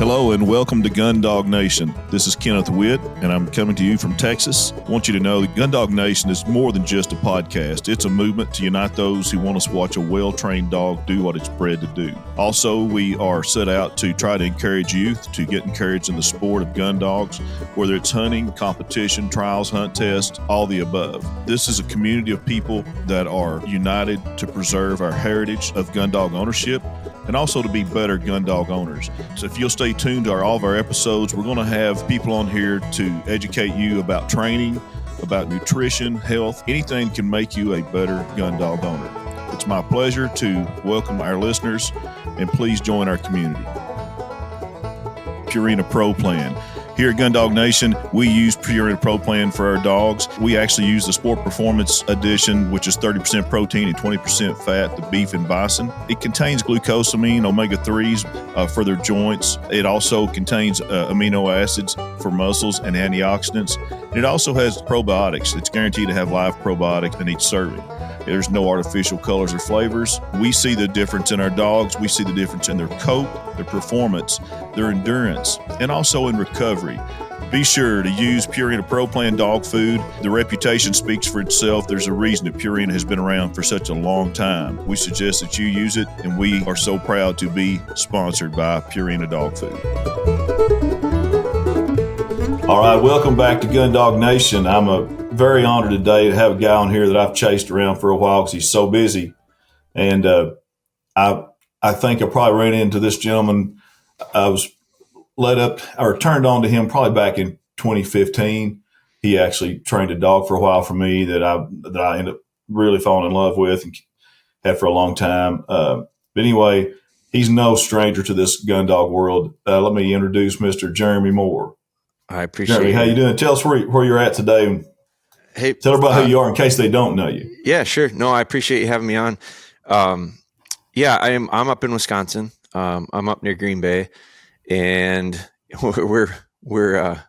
Hello and welcome to Gundog Nation. This is Kenneth Witt, and I'm coming to you from Texas. I want you to know that Gundog Nation is more than just a podcast. It's a movement to unite those who want to watch a well-trained dog do what it's bred to do. Also, we are set out to try to encourage youth to get encouraged in the sport of gun dogs, whether it's hunting, competition, trials, hunt tests, all the above. This is a community of people that are united to preserve our heritage of gun dog ownership and also to be better gun dog owners. So if you'll stay tuned to all of our episodes, we're going to have people on here to educate you about training, about nutrition, health, anything that can make you a better gun dog owner. It's my pleasure to welcome our listeners, and please join our community. Purina Pro Plan. Here at Gundog Nation, we use Purina Pro Plan for our dogs. We actually use the Sport Performance Edition, which is 30% protein and 20% fat, the beef and bison. It contains glucosamine, omega-3s for their joints. It also contains amino acids for muscles and antioxidants. And it also has probiotics. It's guaranteed to have live probiotics in each serving. There's no artificial colors or flavors. We see the difference in our dogs. We see the difference in their coat, their performance, their endurance, and also in recovery. Be sure to use Purina Pro Plan dog food. The reputation speaks for itself. There's a reason that Purina has been around for such a long time. We suggest that you use it, and we are so proud to be sponsored by Purina Dog Food. All right, welcome back to Gundog Nation. I'm very honored today to have a guy on here that I've chased around for a while because he's so busy. And I think I probably ran into this gentleman. I was turned on to him probably back in 2015. He actually trained a dog for a while for me that I ended up really falling in love with and had for a long time. But anyway, he's no stranger to this gun dog world. Let me introduce Mr. Jeremy Moore. I appreciate Jeremy, it. how you doing? Tell us where you're at today. Hey, tell everybody who you are in case they don't know you. Yeah, sure. No, I appreciate you having me on. I'm up in Wisconsin. I'm up near Green Bay, and we're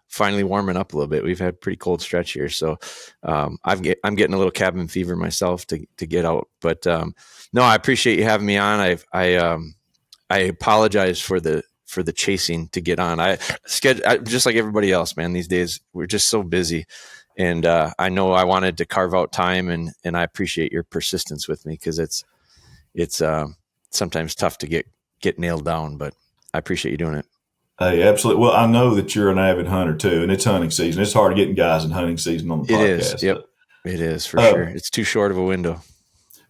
finally warming up a little bit. We've had a pretty cold stretch here, so I'm getting a little cabin fever myself to get out. But no, I appreciate you having me on. I apologize for the chasing to get on. I just like everybody else, man. These days we're just so busy. And I know I wanted to carve out time, and I appreciate your persistence with me because it's sometimes tough to get nailed down, but I appreciate you doing it. Hey, absolutely. Well, I know that you're an avid hunter too, and it's hunting season. It's hard getting guys in hunting season on the podcast. It is. Yep. It is for sure. It's too short of a window.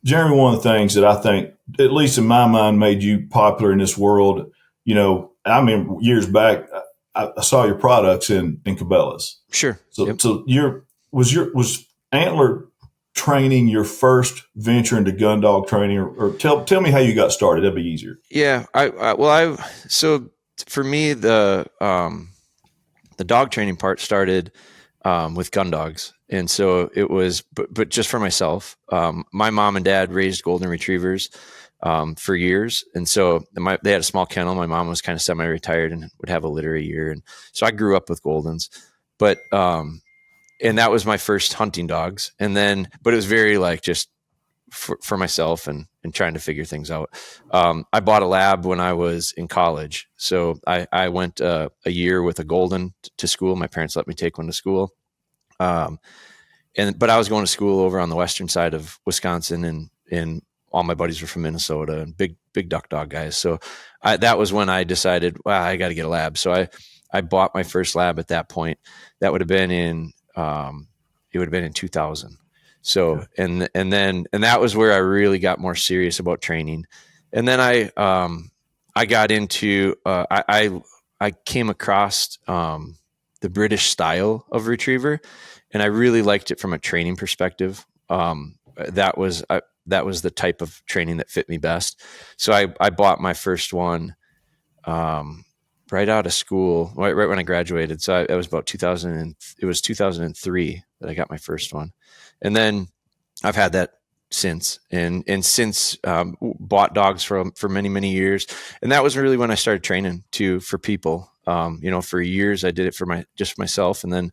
Jeremy, one of the things that I think, at least in my mind, made you popular in this world, I mean, years back, I saw your products in Cabela's. Sure. So, yep. So was Antler training your first venture into gun dog training, or tell me how you got started? That'd be easier. Yeah. So for me, the dog training part started with gun dogs, and so it was, but just for myself. My mom and dad raised golden retrievers for years. And so they had a small kennel. My mom was kind of semi-retired and would have a litter a year. And so I grew up with Goldens, but, and that was my first hunting dogs. And then, but it was very like just for myself and trying to figure things out. I bought a lab when I was in college. So I went a year with a Golden to school. My parents let me take one to school. But I was going to school over on the western side of Wisconsin, and all my buddies were from Minnesota and big duck dog guys. So that was when I decided, well, I got to get a lab. So I bought my first lab at that point. That would have been in 2000. So, and that was where I really got more serious about training. And then I got into, I came across the British style of retriever, and I really liked it from a training perspective. That was the type of training that fit me best. So I bought my first one right out of school, right when I graduated. So it was about 2003 that I got my first one. And then I've had that since, and since bought dogs for many, many years. And that was really when I started training for people. For years I did it for just myself, and then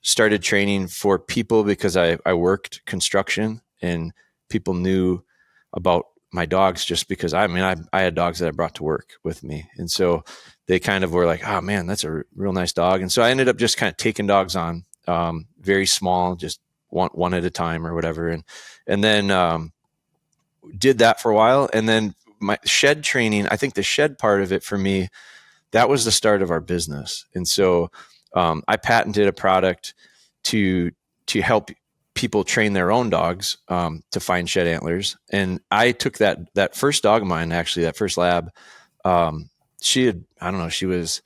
started training for people because I worked construction and people knew about my dogs, just because I had dogs that I brought to work with me. And so they kind of were like, oh man, that's a real nice dog. And so I ended up just kind of taking dogs on, very small, just one at a time or whatever. And then, did that for a while. And then my shed training, I think the shed part of it for me, that was the start of our business. And so, I patented a product to help people train their own dogs, to find shed antlers. And I took that first dog of mine, actually, that first lab. She was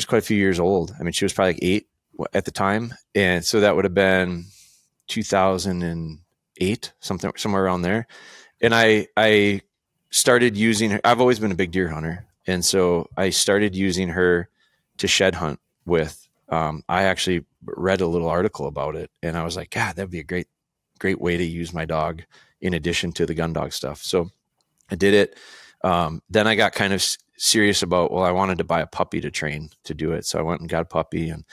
quite a few years old. I mean, she was probably like 8 at the time. And so that would have been 2008, somewhere around there. And I started using her. I've always been a big deer hunter. And so I started using her to shed hunt with. I actually read a little article about it, and I was like, God, that'd be a great way to use my dog in addition to the gun dog stuff. So I did it. Then I got kind of serious about, I wanted to buy a puppy to train to do it. So I went and got a puppy, and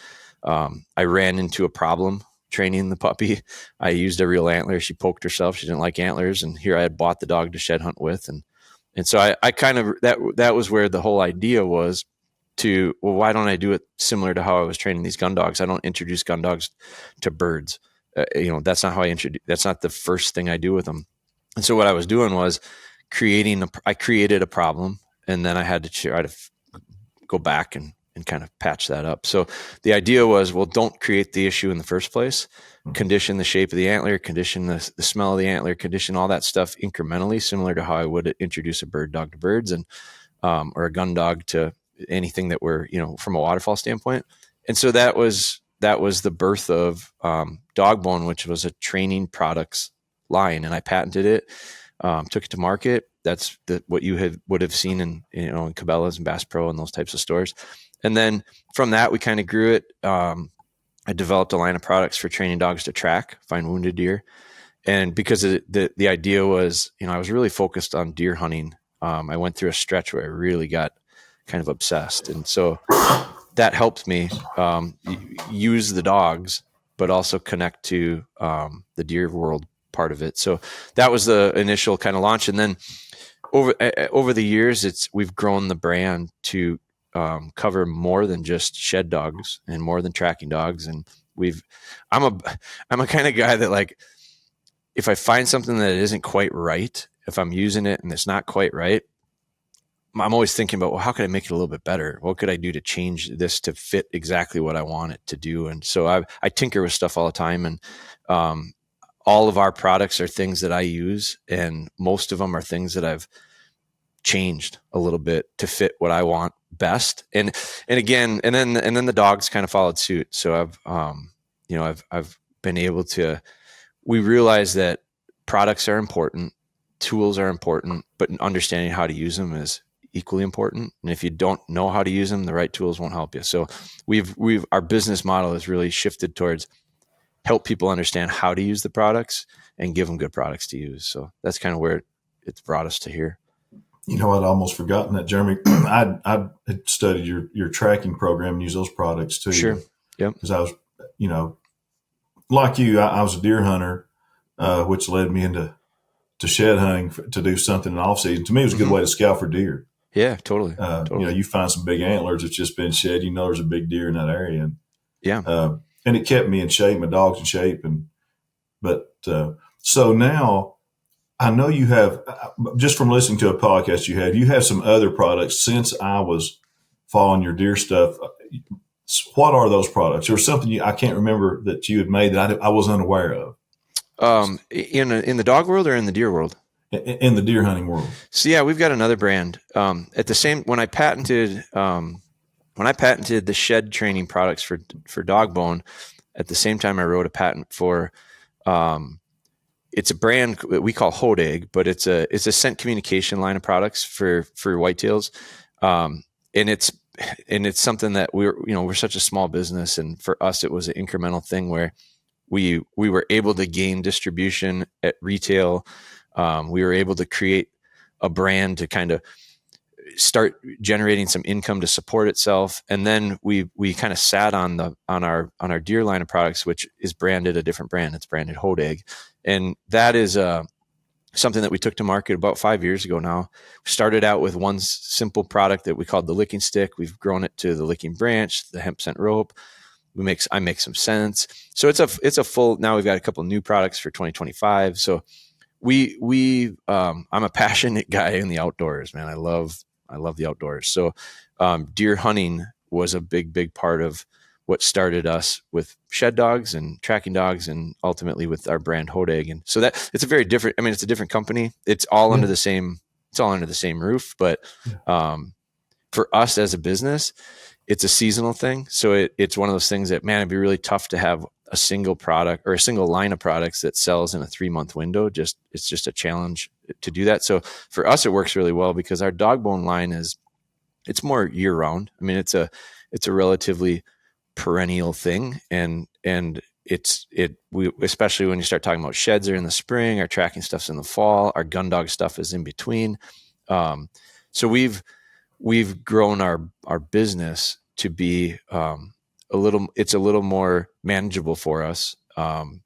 I ran into a problem training the puppy. I used a real antler. She poked herself. She didn't like antlers. And here I had bought the dog to shed hunt with. And so I kind of, that was where the whole idea was to, why don't I do it similar to how I was training these gun dogs? I don't introduce gun dogs to birds. That's not how that's not the first thing I do with them. And so what I was doing was I created a problem, and then I had to try to go back and kind of patch that up. So the idea was, don't create the issue in the first place. Condition the shape of the antler, condition the smell of the antler, condition all that stuff incrementally, similar to how I would introduce a bird dog to birds, and or a gun dog to anything that were, from a waterfowl standpoint. And so that was the birth of Dogbone, which was a training products line, and I patented it, took it to market. That's what you would have seen in Cabela's and Bass Pro and those types of stores. And then from that, we kind of grew it. I developed a line of products for training dogs to find wounded deer. And because the idea was, I was really focused on deer hunting. I went through a stretch where I really got kind of obsessed. And so that helped me use the dogs, but also connect to the deer world part of it. So that was the initial kind of launch. And then over the years, we've grown the brand to cover more than just shed dogs and more than tracking dogs. And I'm a kind of guy that, like, if I find something that isn't quite right, if I'm using it and it's not quite right, I'm always thinking about, how could I make it a little bit better? What could I do to change this to fit exactly what I want it to do? And so I tinker with stuff all the time. And all of our products are things that I use, and most of them are things that I've changed a little bit to fit what I want best. And then the dogs kind of followed suit. So I've been able to, we realize that products are important, tools are important, but understanding how to use them is equally important. And if you don't know how to use them, the right tools won't help you. So our business model has really shifted towards help people understand how to use the products and give them good products to use. So that's kind of where it's brought us to here. I'd almost forgotten that, Jeremy. I had studied your tracking program and used those products too. Sure. Yep. Because I was, like you, I was a deer hunter, which led me into shed hunting to do something in the off season. To me, it was a good way to scout for deer. Yeah, totally. Totally. You find some big antlers that's just been shed. There's a big deer in that area, and and it kept me in shape, my dog's in shape, so now. I know you have, just from listening to a podcast you have some other products since I was following your deer stuff. What are those products? Or something I can't remember that you had made that I was unaware of. In the dog world or in the deer world? In the deer hunting world. So yeah, we've got another brand. When I patented the shed training products for Dogbone, at the same time I wrote a patent for, it's a brand that we call Hodag, but it's a scent communication line of products for whitetails. And it's something that we're such a small business. And for us, it was an incremental thing where we were able to gain distribution at retail. We were able to create a brand to kind of start generating some income to support itself. And then we kind of sat on our deer line of products, which is branded a different brand. It's branded Hodag. And that is something that we took to market about 5 years ago now. We started out with one simple product that we called the licking stick. We've grown it to the licking branch, the hemp scent rope. I make some scents. So it's a full, now we've got a couple of new products for 2025. So I'm a passionate guy in the outdoors, man. I love the outdoors. So, deer hunting was a big part of what started us with shed dogs and tracking dogs, and ultimately with our brand Hodag. And so that it's a very different, I mean, it's a different company. It's all under the same roof, but, for us as a business, it's a seasonal thing. So it's one of those things that, man, it'd be really tough to have a single product or a single line of products that sells in a 3-month window. It's just a challenge to do that. So for us, it works really well because our dog bone line it's more year round. I mean, it's a relatively perennial thing. And we, especially when you start talking about sheds are in the spring, our tracking stuff's in the fall, our gun dog stuff is in between. So we've grown our business to be, it's a little more manageable for us from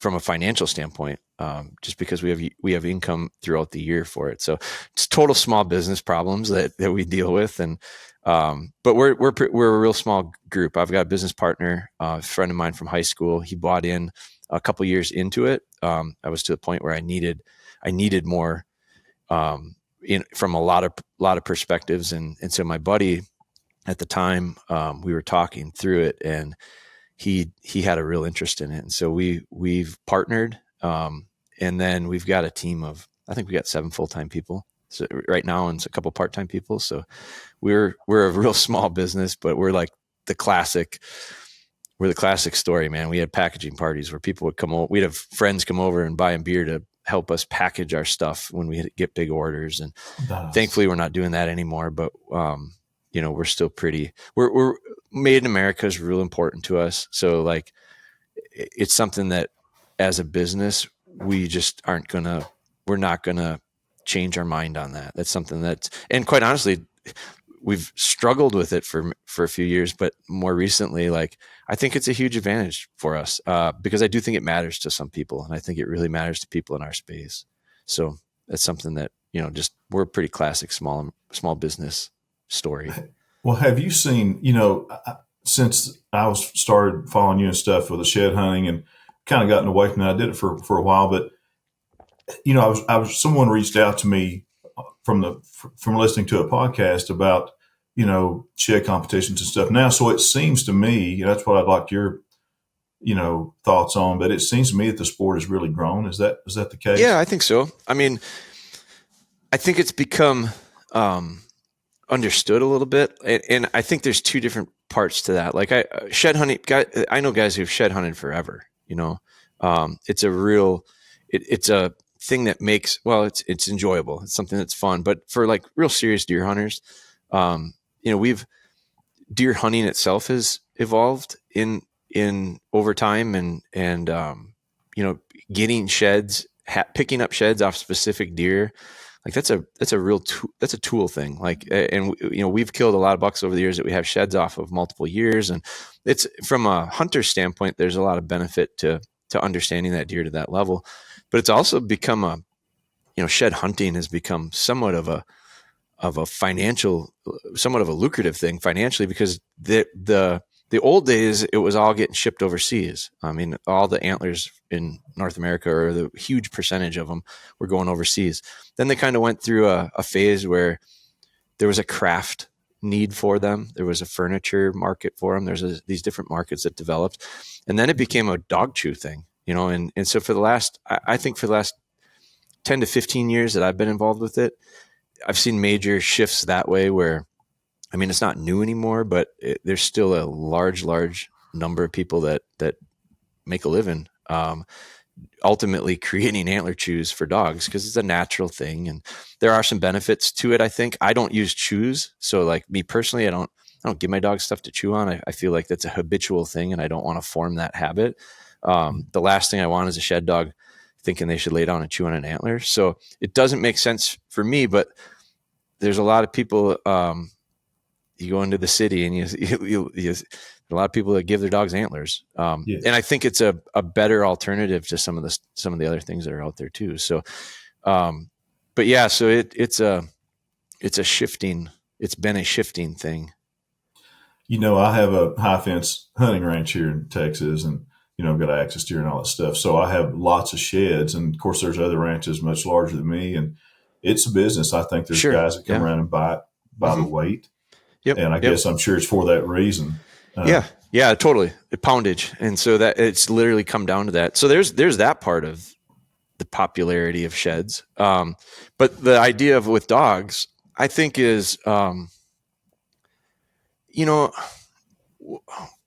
a financial standpoint, just because we have income throughout the year for it. So it's total small business problems that we deal with, and but we're a real small group. I've got a business partner, a friend of mine from high school. He bought in a couple years into it. I was to the point where I needed more from a lot of perspectives, and so my buddy at the time, we were talking through it, and he had a real interest in it. And so we've partnered. And then we've got a team of, I think we got 7 full-time people right now, and a couple part-time people. So we're a real small business, but we're like the classic story, man. We had packaging parties where people would come over. We'd have friends come over and buy a beer to help us package our stuff when we get big orders. And thankfully we're not doing that anymore, but, we're still we're made in America is real important to us. So like, it's something that as a business, we just we're not going to change our mind on that. That's something and quite honestly, we've struggled with it for a few years, but more recently, like, I think it's a huge advantage for us, because I do think it matters to some people, and I think it really matters to people in our space. So that's something that, we're a pretty classic small business story. Well, have you seen, since I started following you and stuff with the shed hunting and kind of gotten away from that, I did it for a while, but someone reached out to me from listening to a podcast about, shed competitions and stuff now. So it seems to me, that's what I'd like your, thoughts on, but it seems to me that the sport has really grown. Is that the case? Yeah, I think so. I mean, I think it's become, understood a little bit. And I think there's 2 different parts to that. Like shed hunting, I know guys who've shed hunted forever, it's a thing that makes, it's enjoyable. It's something that's fun, but for like real serious deer hunters, deer hunting itself has evolved in over time, and getting sheds, picking up sheds off specific deer, like that's a real that's a tool thing. Like, and we've killed a lot of bucks over the years that we have sheds off of multiple years, and it's from a hunter standpoint, there's a lot of benefit to understanding that deer to that level. But it's also become shed hunting has become somewhat of a financial, somewhat of a lucrative thing financially, because the old days, it was all getting shipped overseas. I mean, all the antlers in North America, or the huge percentage of them, were going overseas. Then they kind of went through a phase where there was a craft need for them. There was a furniture market for them. There's these different markets that developed. And then it became a dog chew thing, and so for the last 10 to 15 years that I've been involved with it, I've seen major shifts that way where, I mean, it's not new anymore, but there's still a large number of people that make a living, ultimately creating antler chews for dogs, because it's a natural thing. And there are some benefits to it. I think I don't use chews. So like me personally, I don't give my dog stuff to chew on. I feel like that's a habitual thing, and I don't want to form that habit. The last thing I want is a shed dog thinking they should lay down and chew on an antler. So it doesn't make sense for me, but there's a lot of people, you go into the city and you a lot of people that give their dogs antlers. And I think it's a better alternative to some of the other things that are out there too. So, But yeah, so it's been a shifting thing. I have a high fence hunting ranch here in Texas, and got access to and all that stuff. So I have lots of sheds, and of course, there's other ranches much larger than me, and it's a business. I think there's Sure. guys that come Yeah. around and buy the weight, Yep. and I guess I'm sure it's for that reason. Yeah, totally. The poundage, and so that it's literally come down to that. So there's that part of the popularity of sheds, but the idea of with dogs, I think is,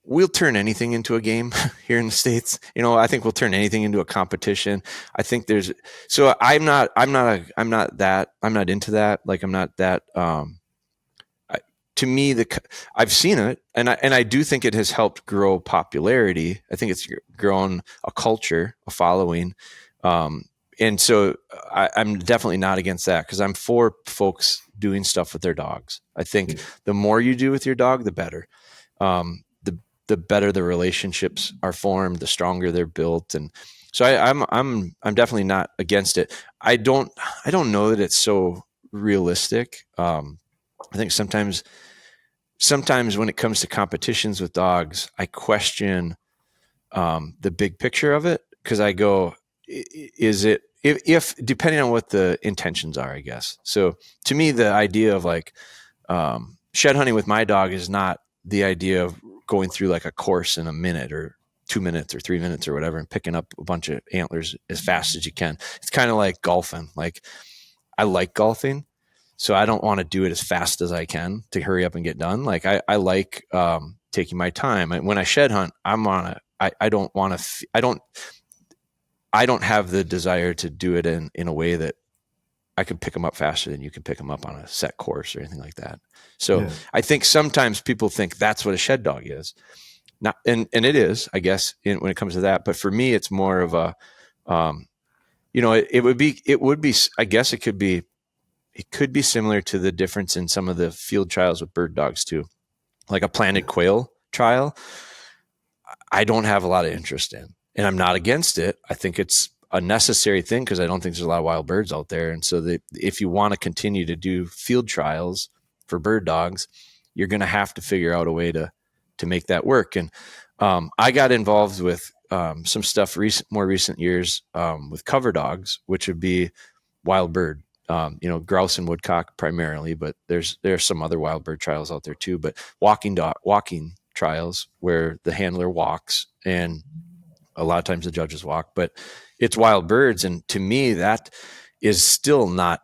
we'll turn anything into a game here in the States. I think we'll turn anything into a competition. I think I'm not into that. Like, I'm not that, to me, I've seen it, and I do think it has helped grow popularity. I think it's grown a culture, a following. And so I'm definitely not against that, because I'm for folks doing stuff with their dogs. I think the more you do with your dog, the better. The better the relationships are formed, the stronger they're built. And so I'm definitely not against it. I don't know that it's so realistic. I think sometimes when it comes to competitions with dogs, I question the big picture of it, because I go, is it, if depending on what the intentions are, I guess. So to me, the idea of like shed hunting with my dog is not the idea of going through like a course in a minute or 2 minutes or 3 minutes or whatever and picking up a bunch of antlers as fast as you can. It's kind of like golfing. Like, I like golfing, so I don't want to do it as fast as I can to hurry up and get done. Like, I like taking my time. When I shed hunt, I don't have the desire to do it in a way that I can pick them up faster than you can pick them up on a set course or anything like that. So I think sometimes people think that's what a shed dog is. Not, and it is, I guess, when it comes to that. But for me, it's more of a, it would be, I guess it could be similar to the difference in some of the field trials with bird dogs too. Like a planted quail trial, I don't have a lot of interest in, and I'm not against it. I think it's a necessary thing, because I don't think there's a lot of wild birds out there. And so if you want to continue to do field trials for bird dogs, you're going to have to figure out a way to make that work. And I got involved with some stuff more recent years with cover dogs, which would be wild bird, grouse and woodcock primarily, but there's some other wild bird trials out there too. But walking trials where the handler walks, and a lot of times the judges walk, but it's wild birds. And to me, that is still not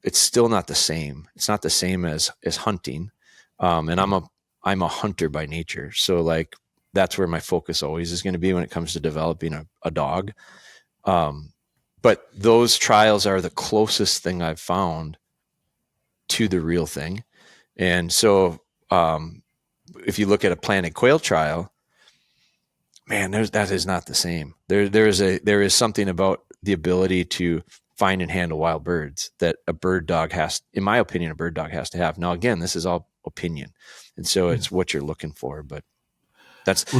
the same. It's not the same as hunting. And I'm a hunter by nature. So like, that's where my focus always is going to be when it comes to developing a dog. But those trials are the closest thing I've found to the real thing. And so, if you look at a planted quail trial, man, that is not the same. There is something about the ability to find and handle wild birds that in my opinion, a bird dog has to have. Now, again, this is all opinion, and so it's what you're looking for. But that's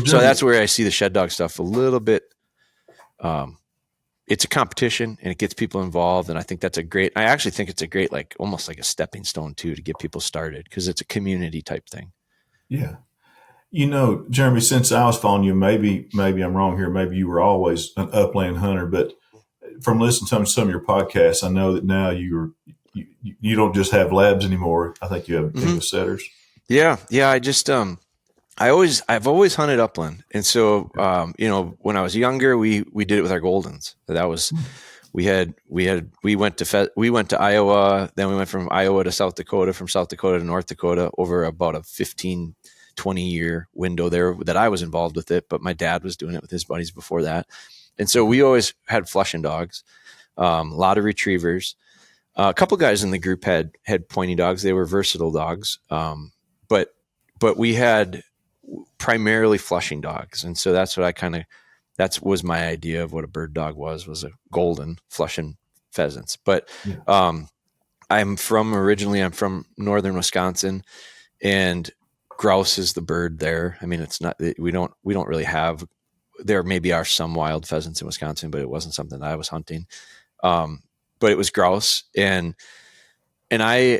where I see the shed dog stuff a little bit. It's a competition, and it gets people involved, and I actually think it's a great, like, almost like a stepping stone too, to get people started, because it's a community type thing. Yeah. Jeremy, since I was following you, maybe I'm wrong here. Maybe you were always an upland hunter, but from listening to some of your podcasts, I know that now you don't just have labs anymore. I think you have English setters. Yeah. I just, I've always hunted upland. And so, when I was younger, we did it with our Goldens. That was, we went to Iowa, then we went from Iowa to South Dakota, from South Dakota to North Dakota over about a 15-20 year window there that I was involved with it, but my dad was doing it with his buddies before that. And so we always had flushing dogs, a lot of retrievers. A couple guys in the group had pointy dogs. They were versatile dogs. But we had primarily flushing dogs. And so that's what that was my idea of what a bird dog was a golden flushing pheasants. But I'm from northern Wisconsin, and grouse is the bird there. I mean, it's not, we don't really have, there maybe are some wild pheasants in Wisconsin, but it wasn't something that I was hunting. But but it was grouse. And I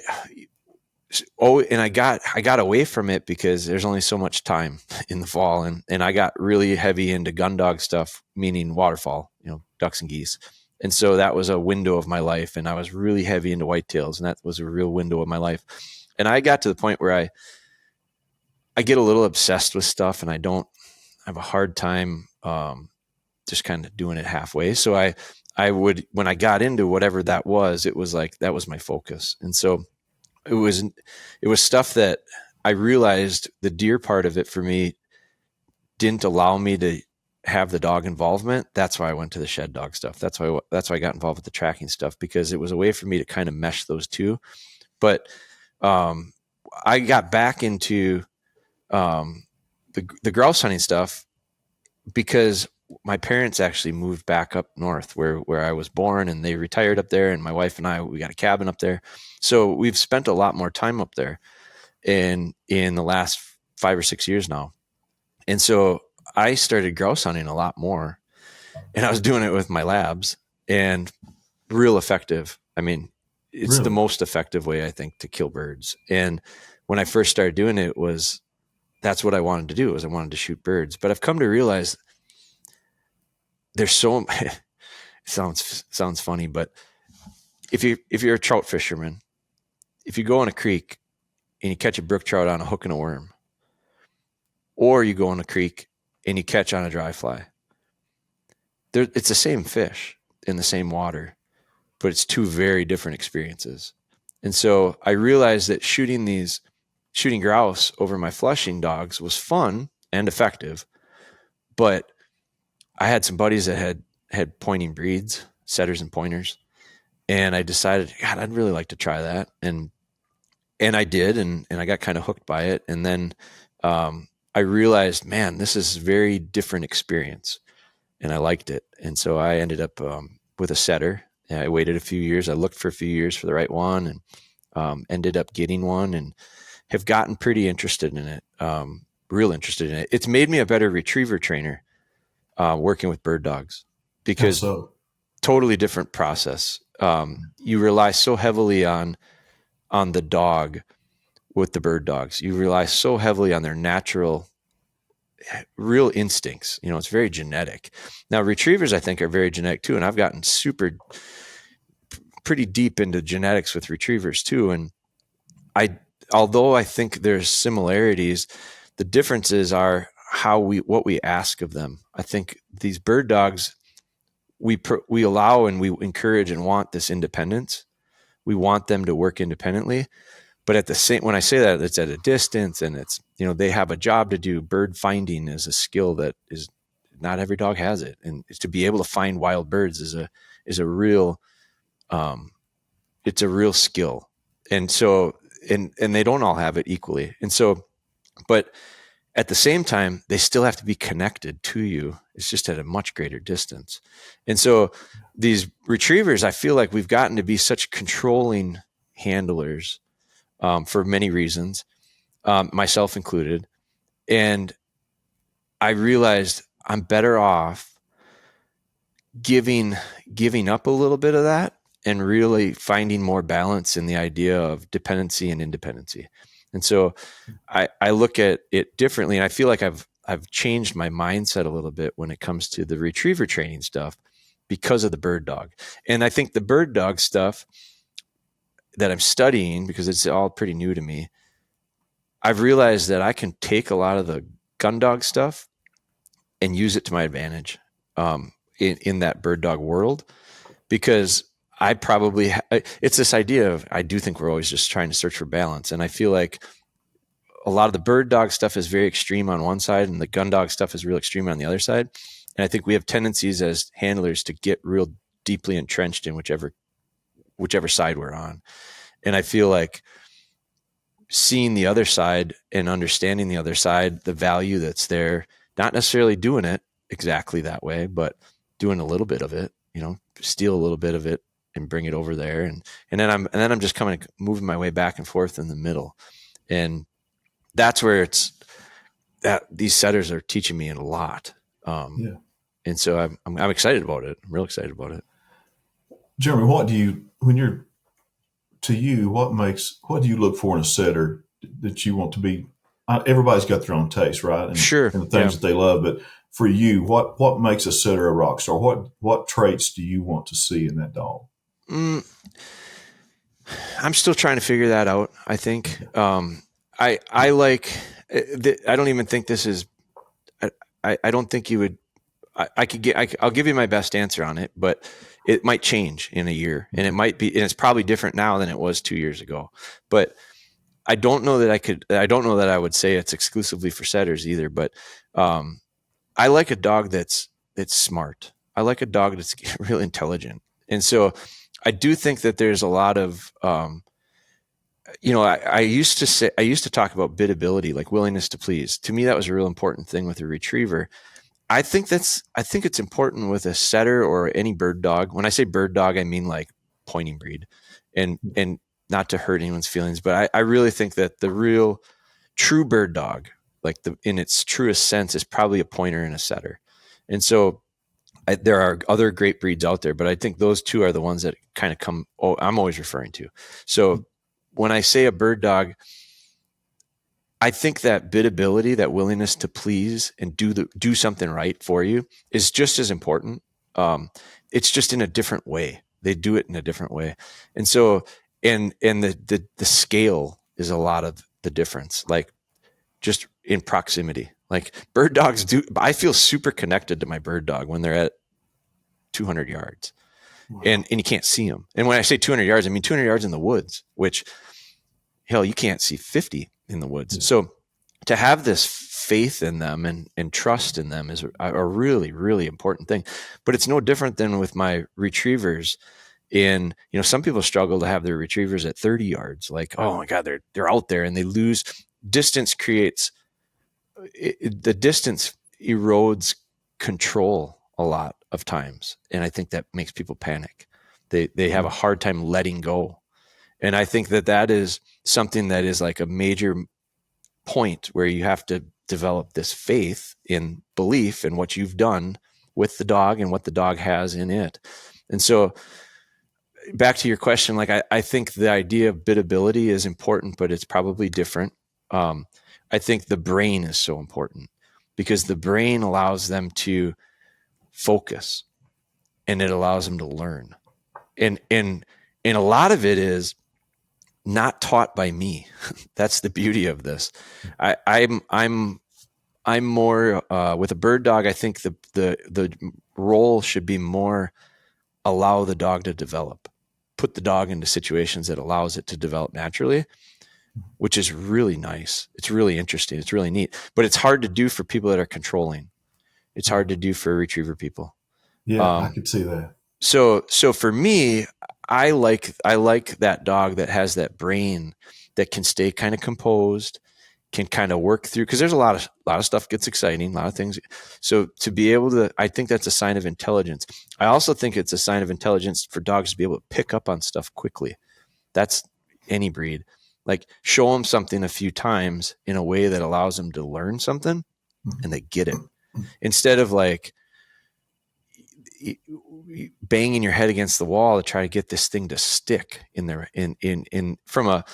got away from it because there's only so much time in the fall. And I got really heavy into gun dog stuff, meaning waterfowl, ducks and geese. And so that was a window of my life. And I was really heavy into whitetails, and that was a real window of my life. And I got to the point where I get a little obsessed with stuff, and I have a hard time just kind of doing it halfway. So I would, when I got into whatever that was, it was like, that was my focus. And so it was stuff that I realized the deer part of it for me didn't allow me to have the dog involvement. That's why I went to the shed dog stuff. That's why I got involved with the tracking stuff, because it was a way for me to kind of mesh those two. But I got back into the grouse hunting stuff because my parents actually moved back up north where I was born, and they retired up there, and my wife and I, we got a cabin up there. So we've spent a lot more time up there in the last 5 or 6 years now. And so I started grouse hunting a lot more, and I was doing it with my labs, and real effective. I mean, it's Really? the most effective way, I think, to kill birds. And when I first started doing it, that's what I wanted to do, I wanted to shoot birds. But I've come to realize there's so it sounds funny, but if you're a trout fisherman, if you go in a creek and you catch a brook trout on a hook and a worm, or you go in a creek and you catch on a dry fly, it's the same fish in the same water, but it's two very different experiences. And so I realized that shooting grouse over my flushing dogs was fun and effective, but I had some buddies that had pointing breeds, setters and pointers, and I decided, God, I'd really like to try that. And I did, and I got kind of hooked by it. And then I realized, man, this is a very different experience, and I liked it. And so I ended up with a setter. I waited a few years. I looked for a few years for the right one, and ended up getting one, and have gotten pretty interested in it, real interested in it. It's made me a better retriever trainer working with bird dogs, because totally different process. You rely so heavily on the dog with the bird dogs. You rely so heavily on their natural, real instincts. It's very genetic. Now, retrievers, I think, are very genetic too. And I've gotten pretty deep into genetics with retrievers too. And although I think there's similarities, the differences are what we ask of them. I think these bird dogs, we allow and we encourage and want this independence. We want them to work independently, but when I say that, it's at a distance, and it's, they have a job to do. Bird finding is a skill that is not every dog has it. And to be able to find wild birds is a real, it's a real skill. And so, and they don't all have it equally. And so, but at the same time, they still have to be connected to you. It's just at a much greater distance. And so these retrievers, I feel like we've gotten to be such controlling handlers for many reasons, myself included. And I realized I'm better off giving up a little bit of that and really finding more balance in the idea of dependency and independency. And so I look at it differently, and I feel like I've changed my mindset a little bit when it comes to the retriever training stuff because of the bird dog. And I think the bird dog stuff that I'm studying, because it's all pretty new to me, I've realized that I can take a lot of the gun dog stuff and use it to my advantage in that bird dog world, because I probably it's this idea of, I do think we're always just trying to search for balance. And I feel like a lot of the bird dog stuff is very extreme on one side, and the gun dog stuff is real extreme on the other side. And I think we have tendencies as handlers to get real deeply entrenched in whichever side we're on. And I feel like seeing the other side and understanding the other side, the value that's there, not necessarily doing it exactly that way, but doing a little bit of it, steal a little bit of it and bring it over there. And then I'm just kind of moving my way back and forth in the middle. And that's where it's that these setters are teaching me a lot. And so I'm excited about it. I'm real excited about it. Jeremy, what do you look for in a setter that you want to be? Everybody's got their own taste, right? Sure. And the Yeah. things that they love. But for you, what makes a setter a rock star? What traits do you want to see in that dog? Mm, I'm still trying to figure that out. I think I like. I don't even think this is. I don't think you would. I could get. I'll give you my best answer on it, but it might change in a year, and it might be, and it's probably different now than it was 2 years ago. But I don't know that I could. I don't know that I would say it's exclusively for setters either. But I like a dog that's smart. I like a dog that's really intelligent, and so I do think that there's a lot of I used to talk about biddability, like willingness to please. To me, that was a real important thing with a retriever. I think it's important with a setter or any bird dog. When I say bird dog, I mean like pointing breed, and not to hurt anyone's feelings, but I really think that the real true bird dog, like in its truest sense, is probably a pointer and a setter. And so there are other great breeds out there, but I think those two are the ones that kind of come. Oh, I'm always referring to. So when I say a bird dog, I think that biddability, that willingness to please and do something right for you, is just as important. It's just in a different way. They do it in a different way, and so and the scale is a lot of the difference. Like just in proximity, like bird dogs do. I feel super connected to my bird dog when they're at 200 yards, Wow. and you can't see them. And when I say 200 yards, I mean 200 yards in the woods, which hell, you can't see 50 in the woods. Yeah. So to have this faith in them and trust in them is a really, really important thing. But it's no different than with my retrievers. Some people struggle to have their retrievers at 30 yards. Like, oh my God, they're out there and they lose. Distance creates the distance erodes control a lot of times. And I think that makes people panic. They have a hard time letting go. And I think that is something that is like a major point where you have to develop this faith in belief in what you've done with the dog and what the dog has in it. And so back to your question, like I think the idea of biddability is important, but it's probably different. I think the brain is so important because the brain allows them to focus and it allows them to learn. And a lot of it is not taught by me. That's the beauty of this. I'm more with a bird dog. I think the role should be more allow the dog to develop, put the dog into situations that allows it to develop naturally, which is really nice. It's really interesting. It's really neat, but it's hard to do for people that are controlling. It's hard to do for retriever people. Yeah, I could see that. So for me, I like that dog that has that brain that can stay kind of composed, can kind of work through, because there's a lot of stuff gets exciting, a lot of things. So to be able to, I think that's a sign of intelligence. I also think it's a sign of intelligence for dogs to be able to pick up on stuff quickly. That's any breed. Like show them something a few times in a way that allows them to learn something and they get it. Instead of like banging your head against the wall to try to get this thing to stick in there from a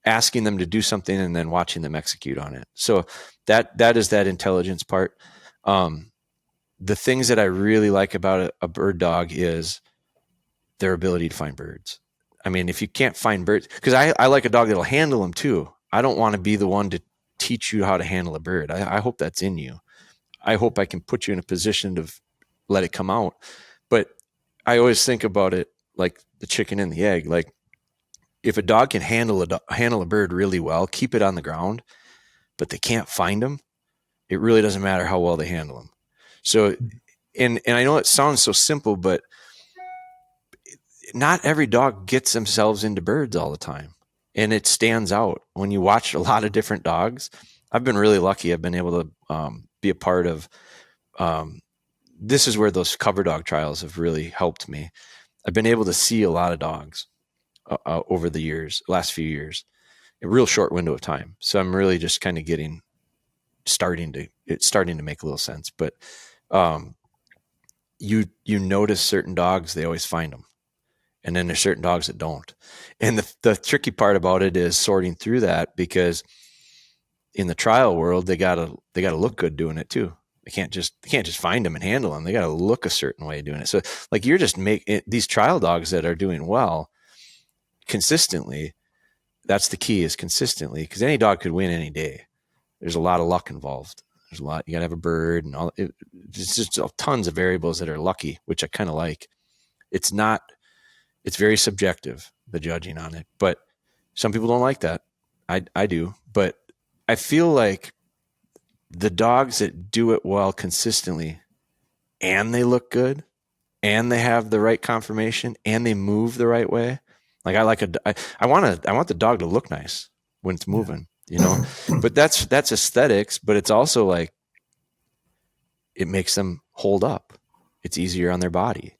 asking them to do something and then watching them execute on it. So that is that intelligence part. The things that I really like about a bird dog is their ability to find birds. I mean, if you can't find birds, because I like a dog that'll handle them too. I don't want to be the one to teach you how to handle a bird. I hope that's in you. I hope I can put you in a position to let it come out. But I always think about it like the chicken and the egg. Like if a dog can handle a bird really well, keep it on the ground, but they can't find them, it really doesn't matter how well they handle them. So, and I know it sounds so simple, but not every dog gets themselves into birds all the time. And it stands out when you watch a lot of different dogs. I've been really lucky. I've been able to be a part of, this is where those cover dog trials have really helped me. I've been able to see a lot of dogs over the last few years, a real short window of time. So I'm really just kind of starting to make a little sense. But you notice certain dogs, they always find them. And then there's certain dogs that don't. And the tricky part about it is sorting through that, because in the trial world, they gotta look good doing it too. They can't just find them and handle them. They gotta look a certain way doing it. So like, you're just making these trial dogs that are doing well consistently. That's the key, is consistently, because any dog could win any day. There's a lot of luck involved. There's a lot. You got to have a bird and all. There's just tons of variables that are lucky, which I kind of like. It's very subjective, the judging on it, but some people don't like that. I do, but I feel like the dogs that do it well consistently, and they look good, and they have the right conformation, and they move the right way. Like I want the dog to look nice when it's moving, but that's aesthetics, but it's also like, it makes them hold up. It's easier on their body.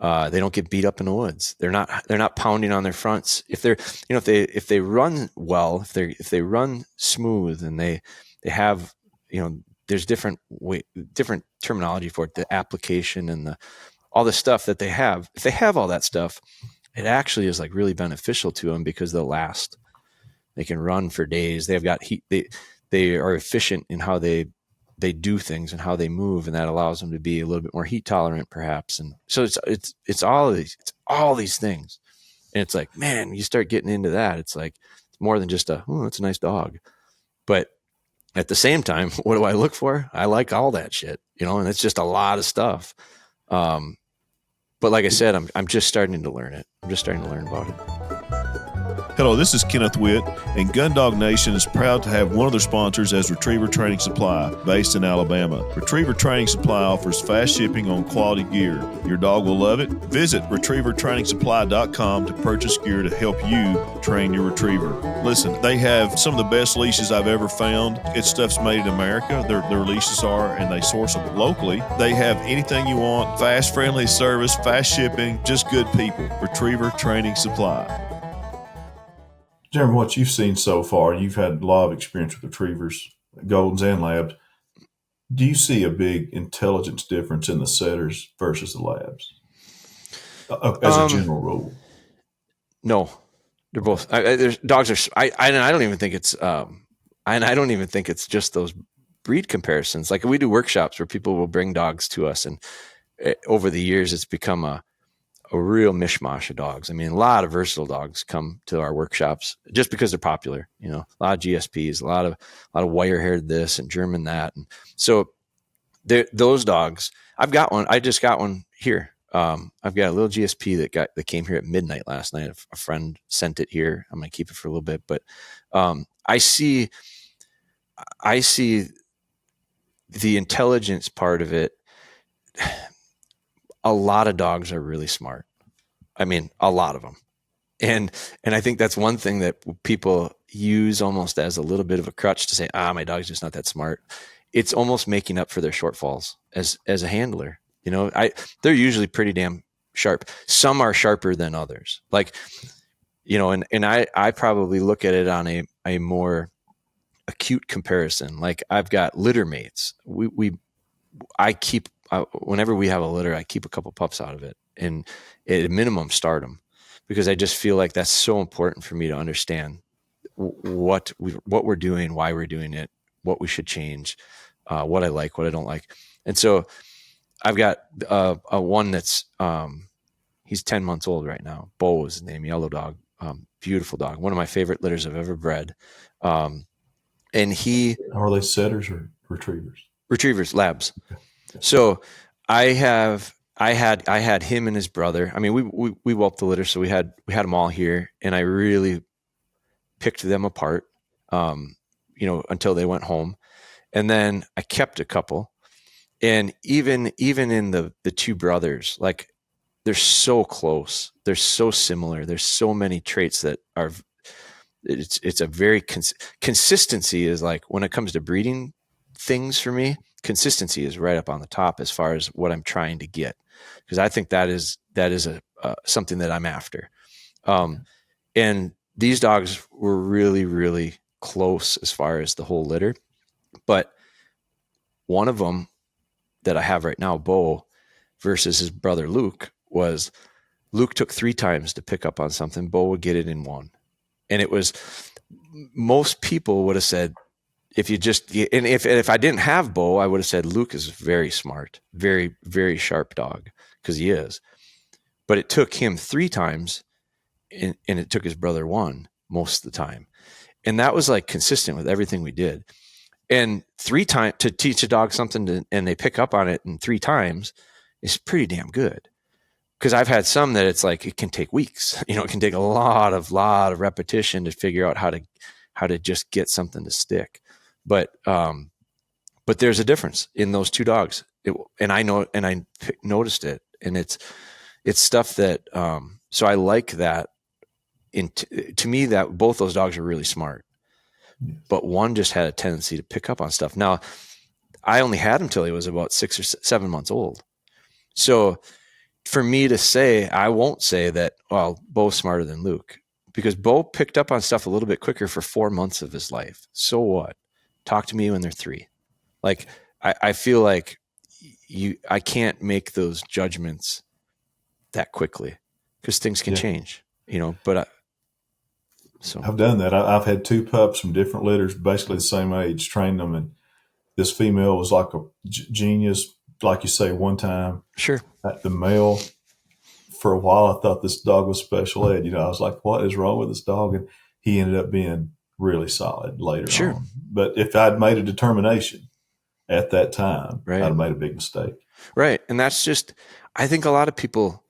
They don't get beat up in the woods. They're not pounding on their fronts. If they run well, if they run smooth, and they have, there's different terminology for it, the application and all the stuff that they have. If they have all that stuff, it actually is like really beneficial to them, because they'll last. They can run for days. They've got heat. They are efficient in how they do things and how they move, and that allows them to be a little bit more heat tolerant, perhaps. And so it's all these things. And it's like, man, you start getting into that, it's like, it's more than just it's a nice dog. But at the same time, what do I look for? I like all that shit, and it's just a lot of stuff. But like I said, I'm just starting to learn it. I'm just starting to learn about it. Hello, this is Kenneth Witt, and Gundog Nation is proud to have one of their sponsors as Retriever Training Supply, based in Alabama. Retriever Training Supply offers fast shipping on quality gear. Your dog will love it. Visit retrievertrainingsupply.com to purchase gear to help you train your retriever. Listen, they have some of the best leashes I've ever found. It's stuff's made in America. Their leashes are, and they source them locally. They have anything you want, fast, friendly service, fast shipping, just good people. Retriever Training Supply. Jeremy, what you've seen so far, you've had a lot of experience with retrievers, Goldens and Labs. Do you see a big intelligence difference in the setters versus the Labs, as a general rule? No, they're both. There's dogs are. I don't even think it's. I don't even think it's just those breed comparisons. Like, we do workshops where people will bring dogs to us, and over the years, it's become a real mishmash of dogs. I mean, a lot of versatile dogs come to our workshops just because they're popular. A lot of GSPs, a lot of wire-haired this and German that, and so those dogs. I've got one. I just got one here. I've got a little GSP that came here at midnight last night. A friend sent it here. I'm gonna keep it for a little bit, but I see the intelligence part of it. A lot of dogs are really smart. I mean, a lot of them. And I think that's one thing that people use almost as a little bit of a crutch to say, my dog's just not that smart. It's almost making up for their shortfalls as a handler. They're usually pretty damn sharp. Some are sharper than others. Like, and I probably look at it on a more acute comparison. Like, I've got litter mates. I keep, whenever we have a litter, I keep a couple pups out of it, and at a minimum start them, because I just feel like that's so important for me to understand what we're doing, why we're doing it, what we should change, what I like, what I don't like. And so I've got a one that's he's 10 months old right now. Bo is his name, yellow dog, beautiful dog, one of my favorite litters I've ever bred. And Are they setters or retrievers? Retrievers, Labs. Okay. So I had him and his brother. I mean, we whelped the litter, so we had them all here, and I really picked them apart, until they went home, and then I kept a couple. And even in the two brothers, like, they're so close, they're so similar. There's so many traits that are. It's a very consistency is like, when it comes to breeding things, for me, consistency is right up on the top as far as what I'm trying to get, because I think that is something that I'm after. And these dogs were really, really close as far as the whole litter, but one of them that I have right now, Bo, versus his brother Luke was Luke took 3 times to pick up on something. Bo would get it in 1. And it was, most people would have said, if I didn't have Bo, I would have said Luke is very smart, very, very sharp dog, because he is. But it took him 3 times and it took his brother 1 most of the time. And that was like consistent with everything we did. And 3 times to teach a dog something and they pick up on it in 3 times is pretty damn good. Because I've had some that it's like, it can take weeks, it can take a lot of repetition to figure out how to just get something to stick. But there's a difference in those 2 dogs. I noticed it, and it's stuff that, so I like that. To me, that both those dogs are really smart, but one just had a tendency to pick up on stuff. Now, I only had him till he was about 6 or 7 months old. So for me to say, I won't say that, well, Bo's smarter than Luke, because Bo picked up on stuff a little bit quicker for 4 months of his life. So what? Talk to me when they're 3. Like, I feel like I can't make those judgments that quickly because things can change, but so I've done that. I've had 2 pups from different litters, basically the same age, trained them. And this female was like a genius, like you say, one time. Sure. The male, for a while, I thought this dog was special ed. I was like, what is wrong with this dog? And he ended up being really solid later on. But if I'd made a determination at that time, I'd have made a big mistake. Right. And that's just, I think a lot of people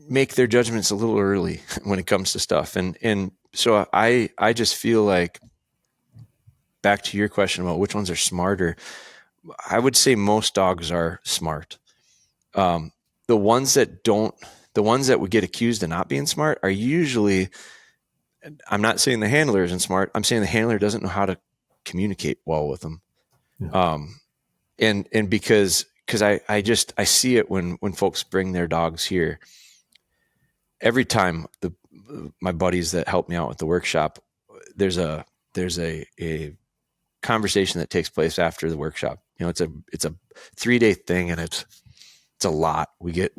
make their judgments a little early when it comes to stuff. And so I just feel like, back to your question about which ones are smarter, I would say most dogs are smart. The ones that would get accused of not being smart are usually, I'm not saying the handler isn't smart. I'm saying the handler doesn't know how to communicate well with them. Yeah. And because I see it when folks bring their dogs here. Every time my buddies that help me out with the workshop, there's a conversation that takes place after the workshop. It's a 3-day thing, and it's a lot. We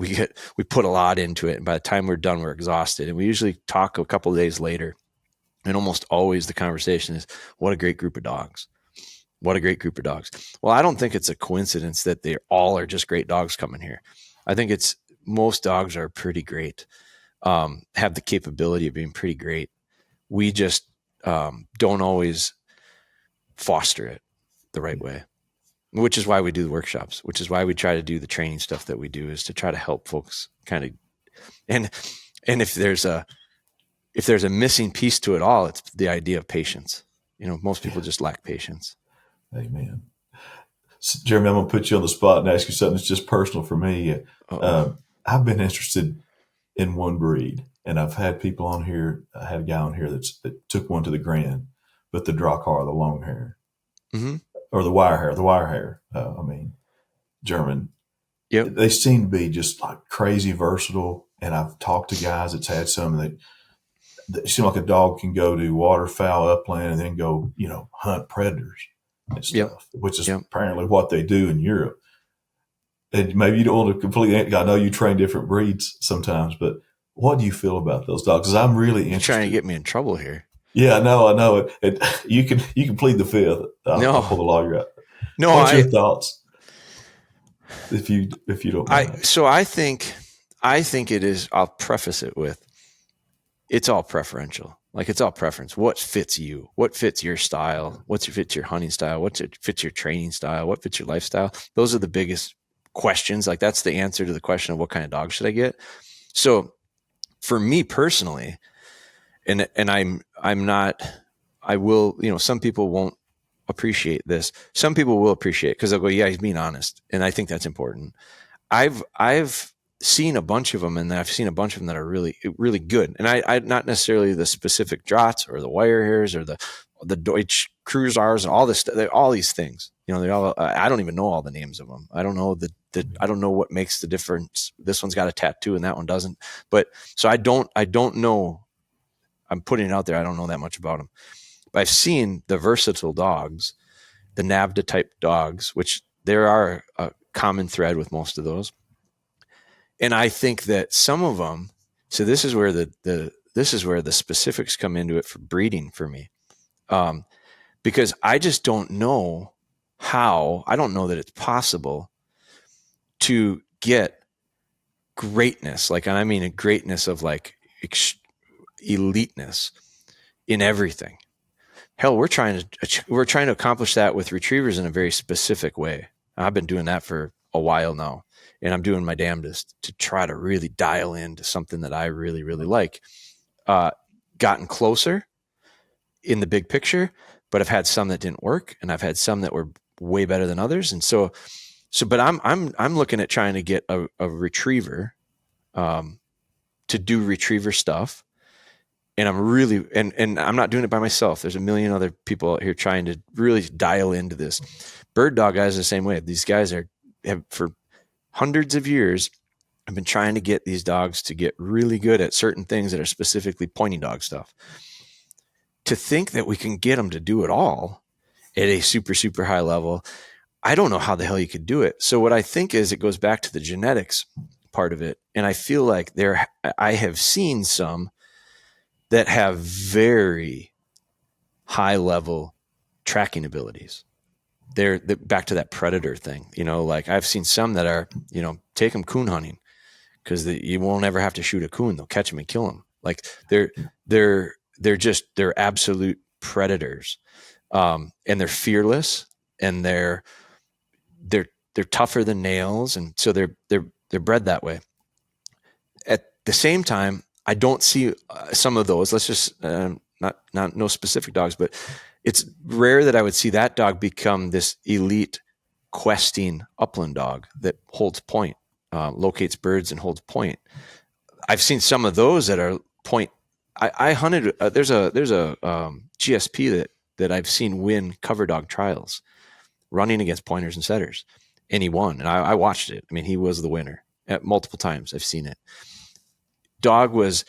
put a lot into it, and by the time we're done, we're exhausted. And we usually talk a couple of days later, and almost always the conversation is, "What a great group of dogs! What a great group of dogs!" Well, I don't think it's a coincidence that they all are just great dogs coming here. I think it's most dogs are pretty great, have the capability of being pretty great. We just don't always foster it the right way, which is why we do the workshops, which is why we try to do the training stuff that we do, is to try to help folks kind of, and if there's a missing piece to it all, it's the idea of patience. Most people just lack patience. Amen. So, Jeremy, I'm going to put you on the spot and ask you something that's just personal for me. I've been interested in one breed, and I've had people on here. I had a guy on here that took one to the Grand, but the Drakkar, the long hair, or the wire hair. German. Yep. They seem to be just like crazy versatile. And I've talked to guys that's had some that seem like a dog can go to waterfowl upland and then go, hunt predators and stuff, which is apparently what they do in Europe. And maybe you don't want to completely, I know you train different breeds sometimes, but what do you feel about those dogs? Because I'm really interested. You're trying to get me in trouble here. Yeah, I know. You can plead the fifth. I'll pull the lawyer out. No, what's your thoughts? If you don't mind. So I think it is, I'll preface it with, it's all preferential. Like, it's all preference. What fits you? What fits your style? Fits your hunting style? What fits your training style? What fits your lifestyle? Those are the biggest questions. Like, that's the answer to the question of what kind of dog should I get? So for me personally, and I'm not, I will, some people won't appreciate this. Some people will appreciate it because they'll go, yeah, he's being honest. And I think that's important. I've seen a bunch of them, and I've seen a bunch of them that are really, really good. And I not necessarily the specific Drahts or the wire hairs or the Deutsch Cruisers and all this, all these things, they all, I don't even know all the names of them. I don't know I don't know what makes the difference. This one's got a tattoo and that one doesn't. But so I don't know. I'm putting it out there. I don't know that much about them, but I've seen the versatile dogs, the NAVHDA type dogs, which there are a common thread with most of those. And I think that some of them, so this is where the specifics come into it for breeding for me. Because I just don't know I don't know that it's possible to get greatness, like, and I mean a greatness of like eliteness in everything. Hell, we're trying to accomplish that with retrievers in a very specific way. I've been doing that for a while now, and I'm doing my damnedest to try to really dial into something that I really, really like. Gotten closer in the big picture, but I've had some that didn't work, and I've had some that were way better than others. And but I'm looking at trying to get a retriever, to do retriever stuff. And I'm really, and I'm not doing it by myself. There's a million other people out here trying to really dial into this. Bird dog guys are the same way. These guys have for hundreds of years, I've been trying to get these dogs to get really good at certain things that are specifically pointing dog stuff. To think that we can get them to do it all at a super, super high level, I don't know how the hell you could do it. So what I think is it goes back to the genetics part of it. And I feel like I have seen some that have very high level tracking abilities. They're back to that predator thing, like I've seen some that are, take them coon hunting because you won't ever have to shoot a coon. They'll catch them and kill them. Like they're absolute predators. And they're fearless, and they're tougher than nails. And so they're bred that way. At the same time, I don't see some of those. Let's just no specific dogs, but it's rare that I would see that dog become this elite questing upland dog that holds point, locates birds and holds point. I've seen some of those that are point. I hunted. There's a GSP that I've seen win cover dog trials, running against pointers and setters, and he won. And I watched it. I mean, he was the winner at multiple times. I've seen it. Dog was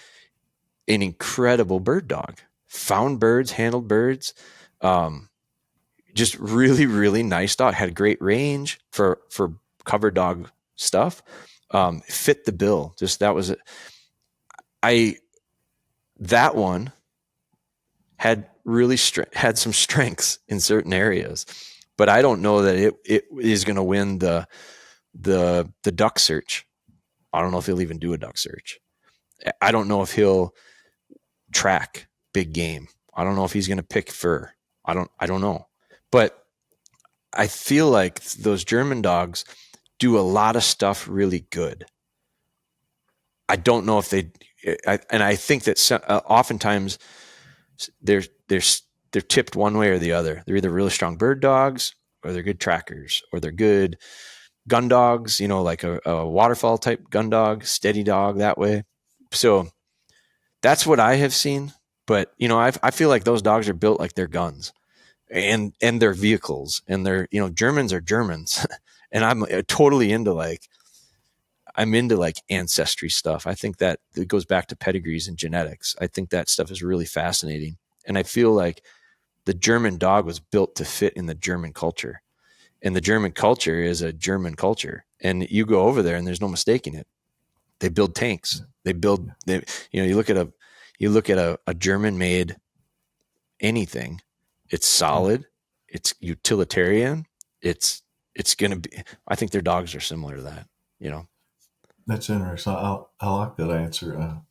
an incredible bird dog, found birds, handled birds, just really, really nice dog, had great range for cover dog stuff, fit the bill. Just, that was it. That one had really had some strengths in certain areas, but I don't know that it is going to win the duck search. I don't know if he'll even do a duck search. I don't know if he'll track big game. I don't know if he's going to pick fur. I don't know. But I feel like those German dogs do a lot of stuff really good. I don't know if and I think that oftentimes they're tipped one way or the other. They're either really strong bird dogs, or they're good trackers, or they're good gun dogs, like a waterfowl type gun dog, steady dog that way. So that's what I have seen. But, I feel like those dogs are built like they're guns and they're vehicles, and they're, Germans are Germans. And I'm totally into ancestry stuff. I think that it goes back to pedigrees and genetics. I think that stuff is really fascinating. And I feel like the German dog was built to fit in the German culture, and the German culture is a German culture. And you go over there and there's no mistaking it. They build tanks. You look at a German made anything. It's solid. It's utilitarian. It's going to be, I think their dogs are similar to that, That's interesting. I like that answer.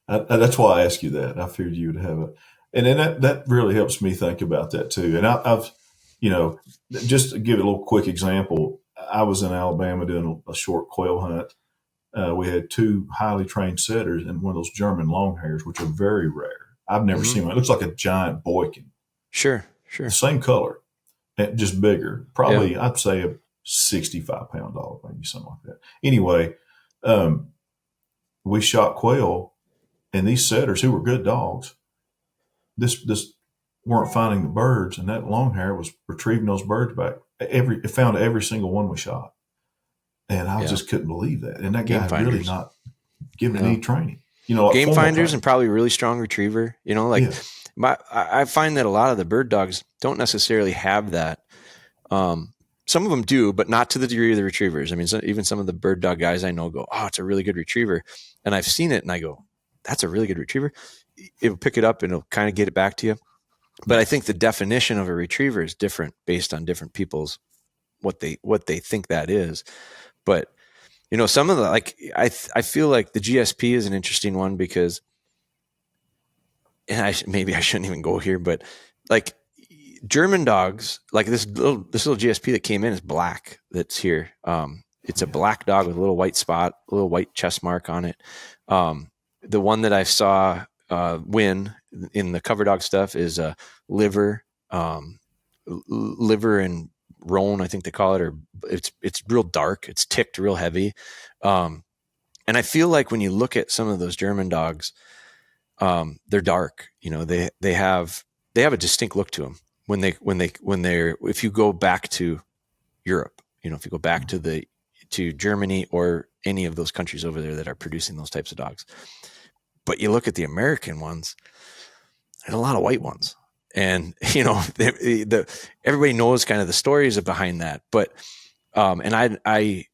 That's why I asked you that. I figured you would have it. And then that really helps me think about that too. And I've, just to give a little quick example, I was in Alabama doing a short quail hunt. We had two highly trained setters and one of those German long hairs, which are very rare. I've never seen one. It looks like a giant boykin. Sure. Same color, and just bigger. Probably, I'd say a 65-pound dog, maybe something like that. Anyway, we shot quail, and these setters, who were good dogs, this weren't finding the birds, and that long hair was retrieving those birds back. It found every single one we shot. And I just couldn't believe that. And that guy really not giving any training. Game finders and probably really strong retriever. I find that a lot of the bird dogs don't necessarily have that Some of them do, but not to the degree of the retrievers. I mean, even some of the bird dog guys I know go, "Oh, it's a really good retriever," and I've seen it, and I go, "That's a really good retriever." It'll pick it up and it'll kind of get it back to you. But I think the definition of a retriever is different based on different people's what they think that is. But some of the I feel like the GSP is an interesting one because, and maybe I shouldn't even go here, but like German dogs, like this little GSP that came in is black. That's here. It's a black dog with a little white spot, a little white chest mark on it. The one that I saw win in the cover dog stuff is liver and roan, I think they call it, or it's real dark. It's ticked real heavy. And I feel like when you look at some of those German dogs, they're dark. They have a distinct look to them if you go back to Europe, if you go back to Germany or any of those countries over there that are producing those types of dogs. But you look at the American ones, there's a lot of white ones. And, everybody knows kind of the stories behind that. But, and I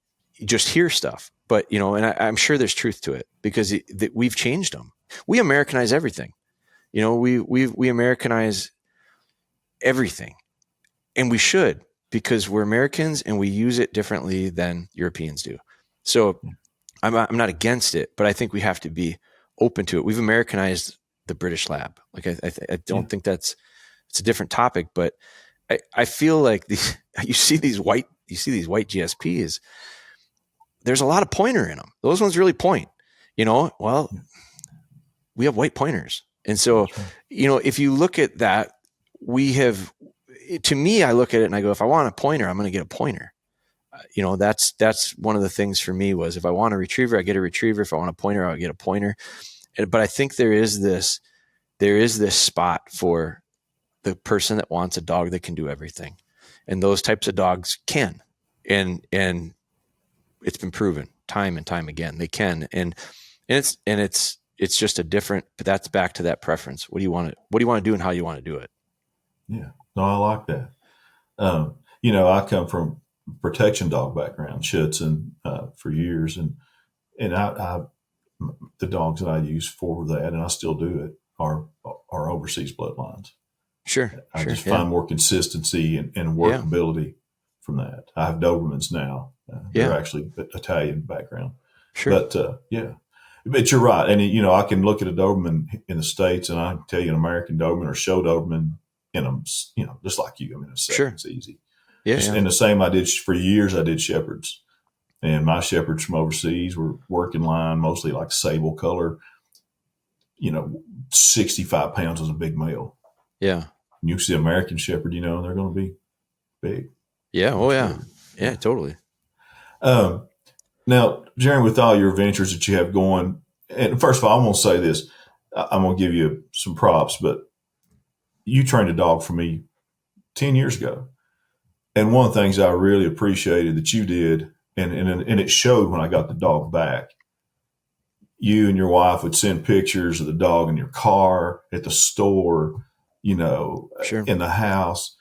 just hear stuff, but, and I'm sure there's truth to it because we've changed them. We Americanize everything. We Americanize everything, and we should, because we're Americans and we use it differently than Europeans do. So I'm not against it, but I think we have to be open to it. We've Americanized the British Lab. Like I don't think it's a different topic, but I feel like you see these white GSPs. There's a lot of pointer in them. Those ones really point. Well, we have white pointers, and so if you look at that, to me, I look at it and I go, if I want a pointer, I'm going to get a pointer. That's one of the things for me was if I want a retriever, I get a retriever. If I want a pointer, I'll get a pointer. But I think there is this spot for the person that wants a dog that can do everything. And those types of dogs can, and it's been proven time and time again, they can. And it's just a different, but that's back to that preference. What do you want to do and how you want to do it? Yeah, no, I like that. I come from protection dog background, Schutzhund, for years, and I the dogs that I use for that, and I still do it, are overseas bloodlines. Sure, I just find more consistency and workability from that. I have Dobermans now. They're actually Italian background. Sure, but but you're right, and I can look at a Doberman in the States, and I can tell you an American Doberman or show Doberman in them, just like you. I mean, it's easy. Yeah, And the same I did for years. I did Shepherds, and my Shepherds from overseas were working line, mostly like sable color. 65 pounds is a big male. Yeah. You see American Shepherd, they're going to be big. Yeah. Oh yeah. Yeah, totally. Now, Jeremy, with all your ventures that you have going, and first of all, I'm going to say this, I'm going to give you some props, but you trained a dog for me 10 years ago. And one of the things I really appreciated that you did, and it showed when I got the dog back, you and your wife would send pictures of the dog in your car, at the store, Sure. in the house.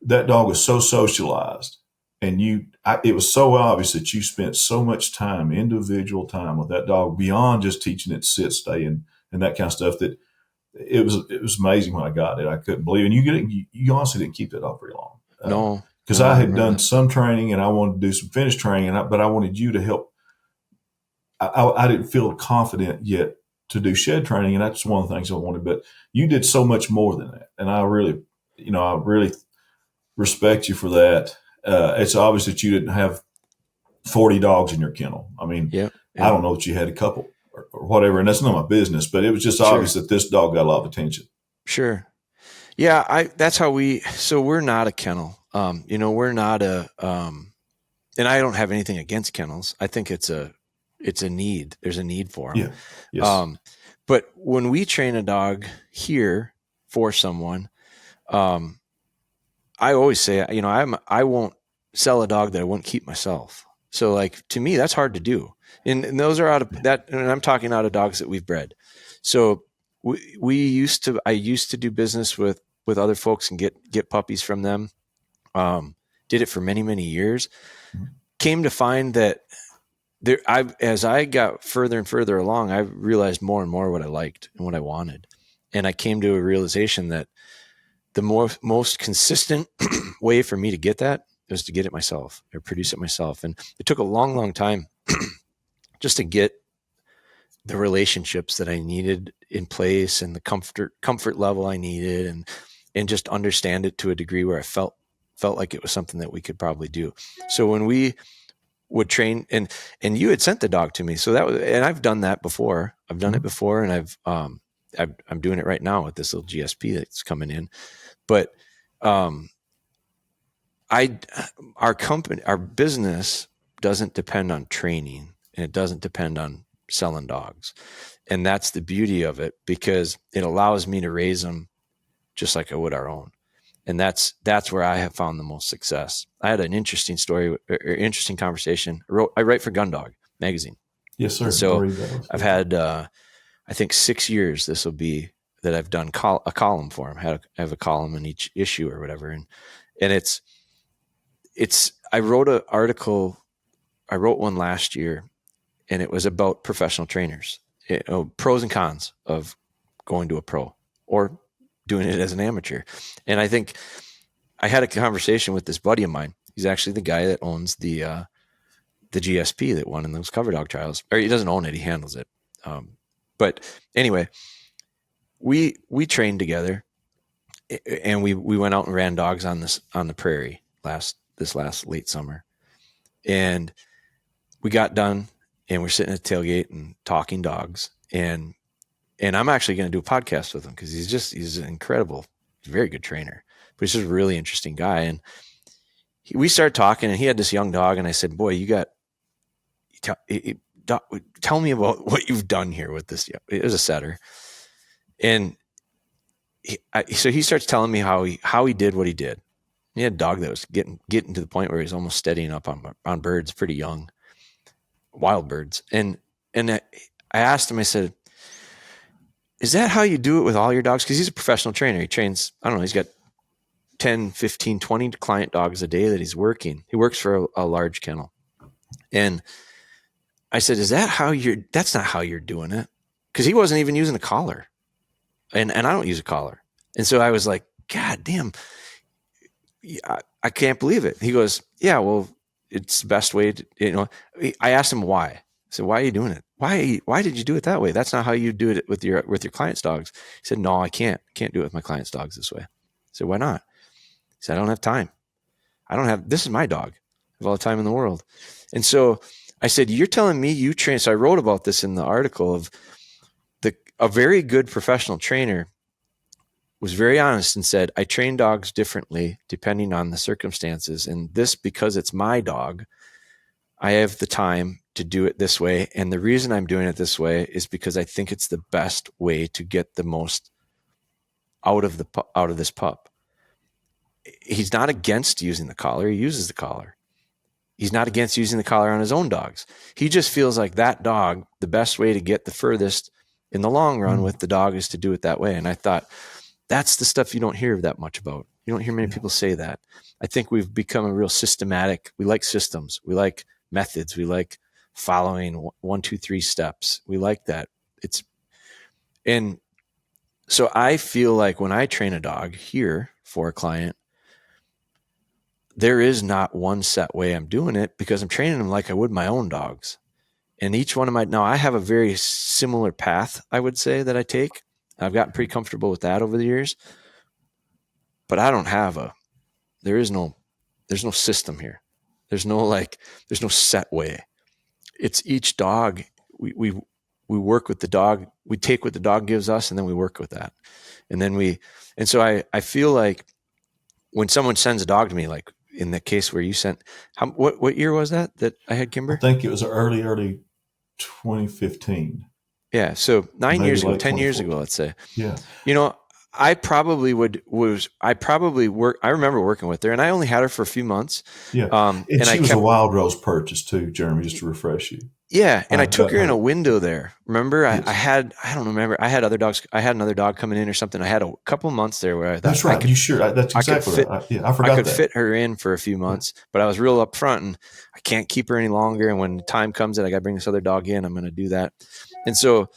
That dog was so socialized, and it was so obvious that you spent so much time, individual time with that dog beyond just teaching it to sit, stay, and that kind of stuff, that it was amazing when I got it. I couldn't believe it. And you honestly didn't keep that dog very long. No. Because I had done some training and I wanted to do some finish training, but I wanted you to help. I didn't feel confident yet to do shed training, and that's one of the things I wanted. But you did so much more than that, and I really respect you for that. It's obvious that you didn't have 40 dogs in your kennel. I mean, I don't know that you had a couple or whatever, and that's not my business. But it was just obvious that this dog got a lot of attention. Sure. Yeah, that's how so we're not a kennel. We're not and I don't have anything against kennels. I think it's a need. There's a need for them. Yeah. Yes. But when we train a dog here for someone, I always say, I won't sell a dog that I wouldn't keep myself. So like, to me, that's hard to do. And those are out of that. And I'm talking out of dogs that we've bred. So I used to do business with other folks and get puppies from them. did it for many, many years, Mhm. came to find that as I got further and further along, I realized more and more what I liked and what I wanted. And I came to a realization that the most consistent way for me to get that was to get it myself or produce it myself. And it took a long, long time just to get the relationships that I needed in place and the comfort level I needed, and just understand it to a degree where I felt like it was something that we could probably do. So when we would train, and you had sent the dog to me, so that was, and I've done that before. I've done it before, and I'm doing it right now with this little GSP that's coming in. But our company, our business doesn't depend on training, and it doesn't depend on selling dogs. And that's the beauty of it, because it allows me to raise them just like I would our own. And that's where I have found the most success. I had an interesting story, or interesting conversation. I write for Gundog magazine. Yes, sir. So I've had, I think 6 years, this will be, that I've done a column for him. I have a column in each issue or whatever. And it's, I wrote an article. I wrote one last year, and it was about professional trainers, pros and cons of going to a pro or doing it as an amateur. And I think I had a conversation with this buddy of mine. He's actually the guy that owns the GSP that won in those cover dog trials. Or he doesn't own it, he handles it. But anyway, we trained together, and we went out and ran dogs on the prairie this last late summer. And we got done, and we're sitting at the tailgate and talking dogs. And I'm actually going to do a podcast with him, because he's an incredible, very good trainer, but he's just a really interesting guy. And we started talking, and he had this young dog, and I said, boy, tell me about what you've done here with this. It was a setter. And so he starts telling me how he did what he did. He had a dog that was getting to the point where he's almost steadying up on birds, pretty young, wild birds. And I asked him, I said, is that how you do it with all your dogs? Because he's a professional trainer. He trains, I don't know, he's got 10, 15, 20 client dogs a day that he's working. He works for a large kennel. And I said, that's not how you're doing it. Because he wasn't even using a collar. And I don't use a collar. And so I was like, God damn, I can't believe it. He goes, yeah, well, it's the best way to, I asked him why. I said, why are you doing it? Why did you do it that way? That's not how you do it with your clients' dogs. He said, no, I can't do it with my clients' dogs this way. I said, why not? He said, I don't have time. This is my dog. I have all the time in the world. And so I said, you're telling me you train. So I wrote about this in the article of a very good professional trainer was very honest and said, I train dogs differently depending on the circumstances. And this, because it's my dog, I have the time to do it this way. And the reason I'm doing it this way is because I think it's the best way to get the most out of this pup. He's not against using the collar. He uses the collar. He's not against using the collar on his own dogs. He just feels like that dog, the best way to get the furthest in the long run with the dog is to do it that way. And I thought, that's the stuff you don't hear that much about. You don't hear many people say that. I think we've become a real systematic. We like systems. We like methods. We like following 1, 2, 3 steps. We like that. And so I feel like when I train a dog here for a client, there is not one set way I'm doing it, because I'm training them like I would my own dogs. And each one of now I have a very similar path, I would say, that I take. I've gotten pretty comfortable with that over the years, but I don't have there's no system here. There's no set way. It's each dog. We work with the dog. We take what the dog gives us, and then we work with that. And so I feel like when someone sends a dog to me, like in the case where you sent, what year was that I had Kimber? I think it was early 2015. Yeah. So 9 years ago, like 10 years ago, let's say. Yeah. I probably I remember working with her, and I only had her for a few months. Yeah. And she was a Wild Rose purchase too, Jeremy, just to refresh you. Yeah. And I took her in a window there. Remember, Yes. I don't remember. I had other dogs. I had another dog coming in or something. I had a couple months there where I thought, that's right. That's exactly right. I forgot I could fit her in for a few months, but I was real upfront, and I can't keep her any longer. And when the time comes that I got to bring this other dog in, I'm going to do that. And so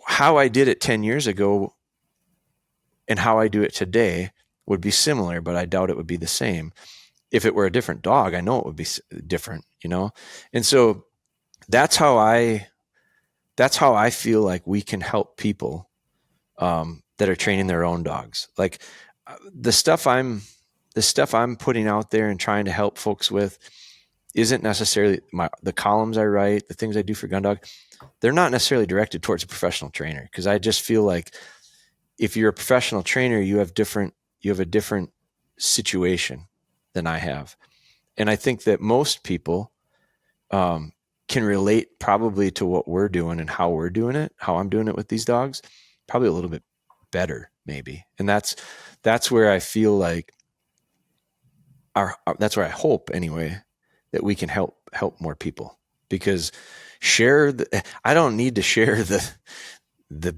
how I did it 10 years ago and how I do it today would be similar, but I doubt it would be the same. If it were a different dog, I know it would be different, And so that's how I feel like we can help people that are training their own dogs. Like the stuff I'm putting out there and trying to help folks with isn't necessarily the columns I write, the things I do for Gundog. They're not necessarily directed towards a professional trainer, because I just feel like if you're a professional trainer, you have a different situation than I have. And I think that most people can relate probably to what we're doing and how we're doing it, how I'm doing it with these dogs, probably a little bit better maybe. And that's where I feel like that's where I hope anyway, that we can help more people, because I don't need to share the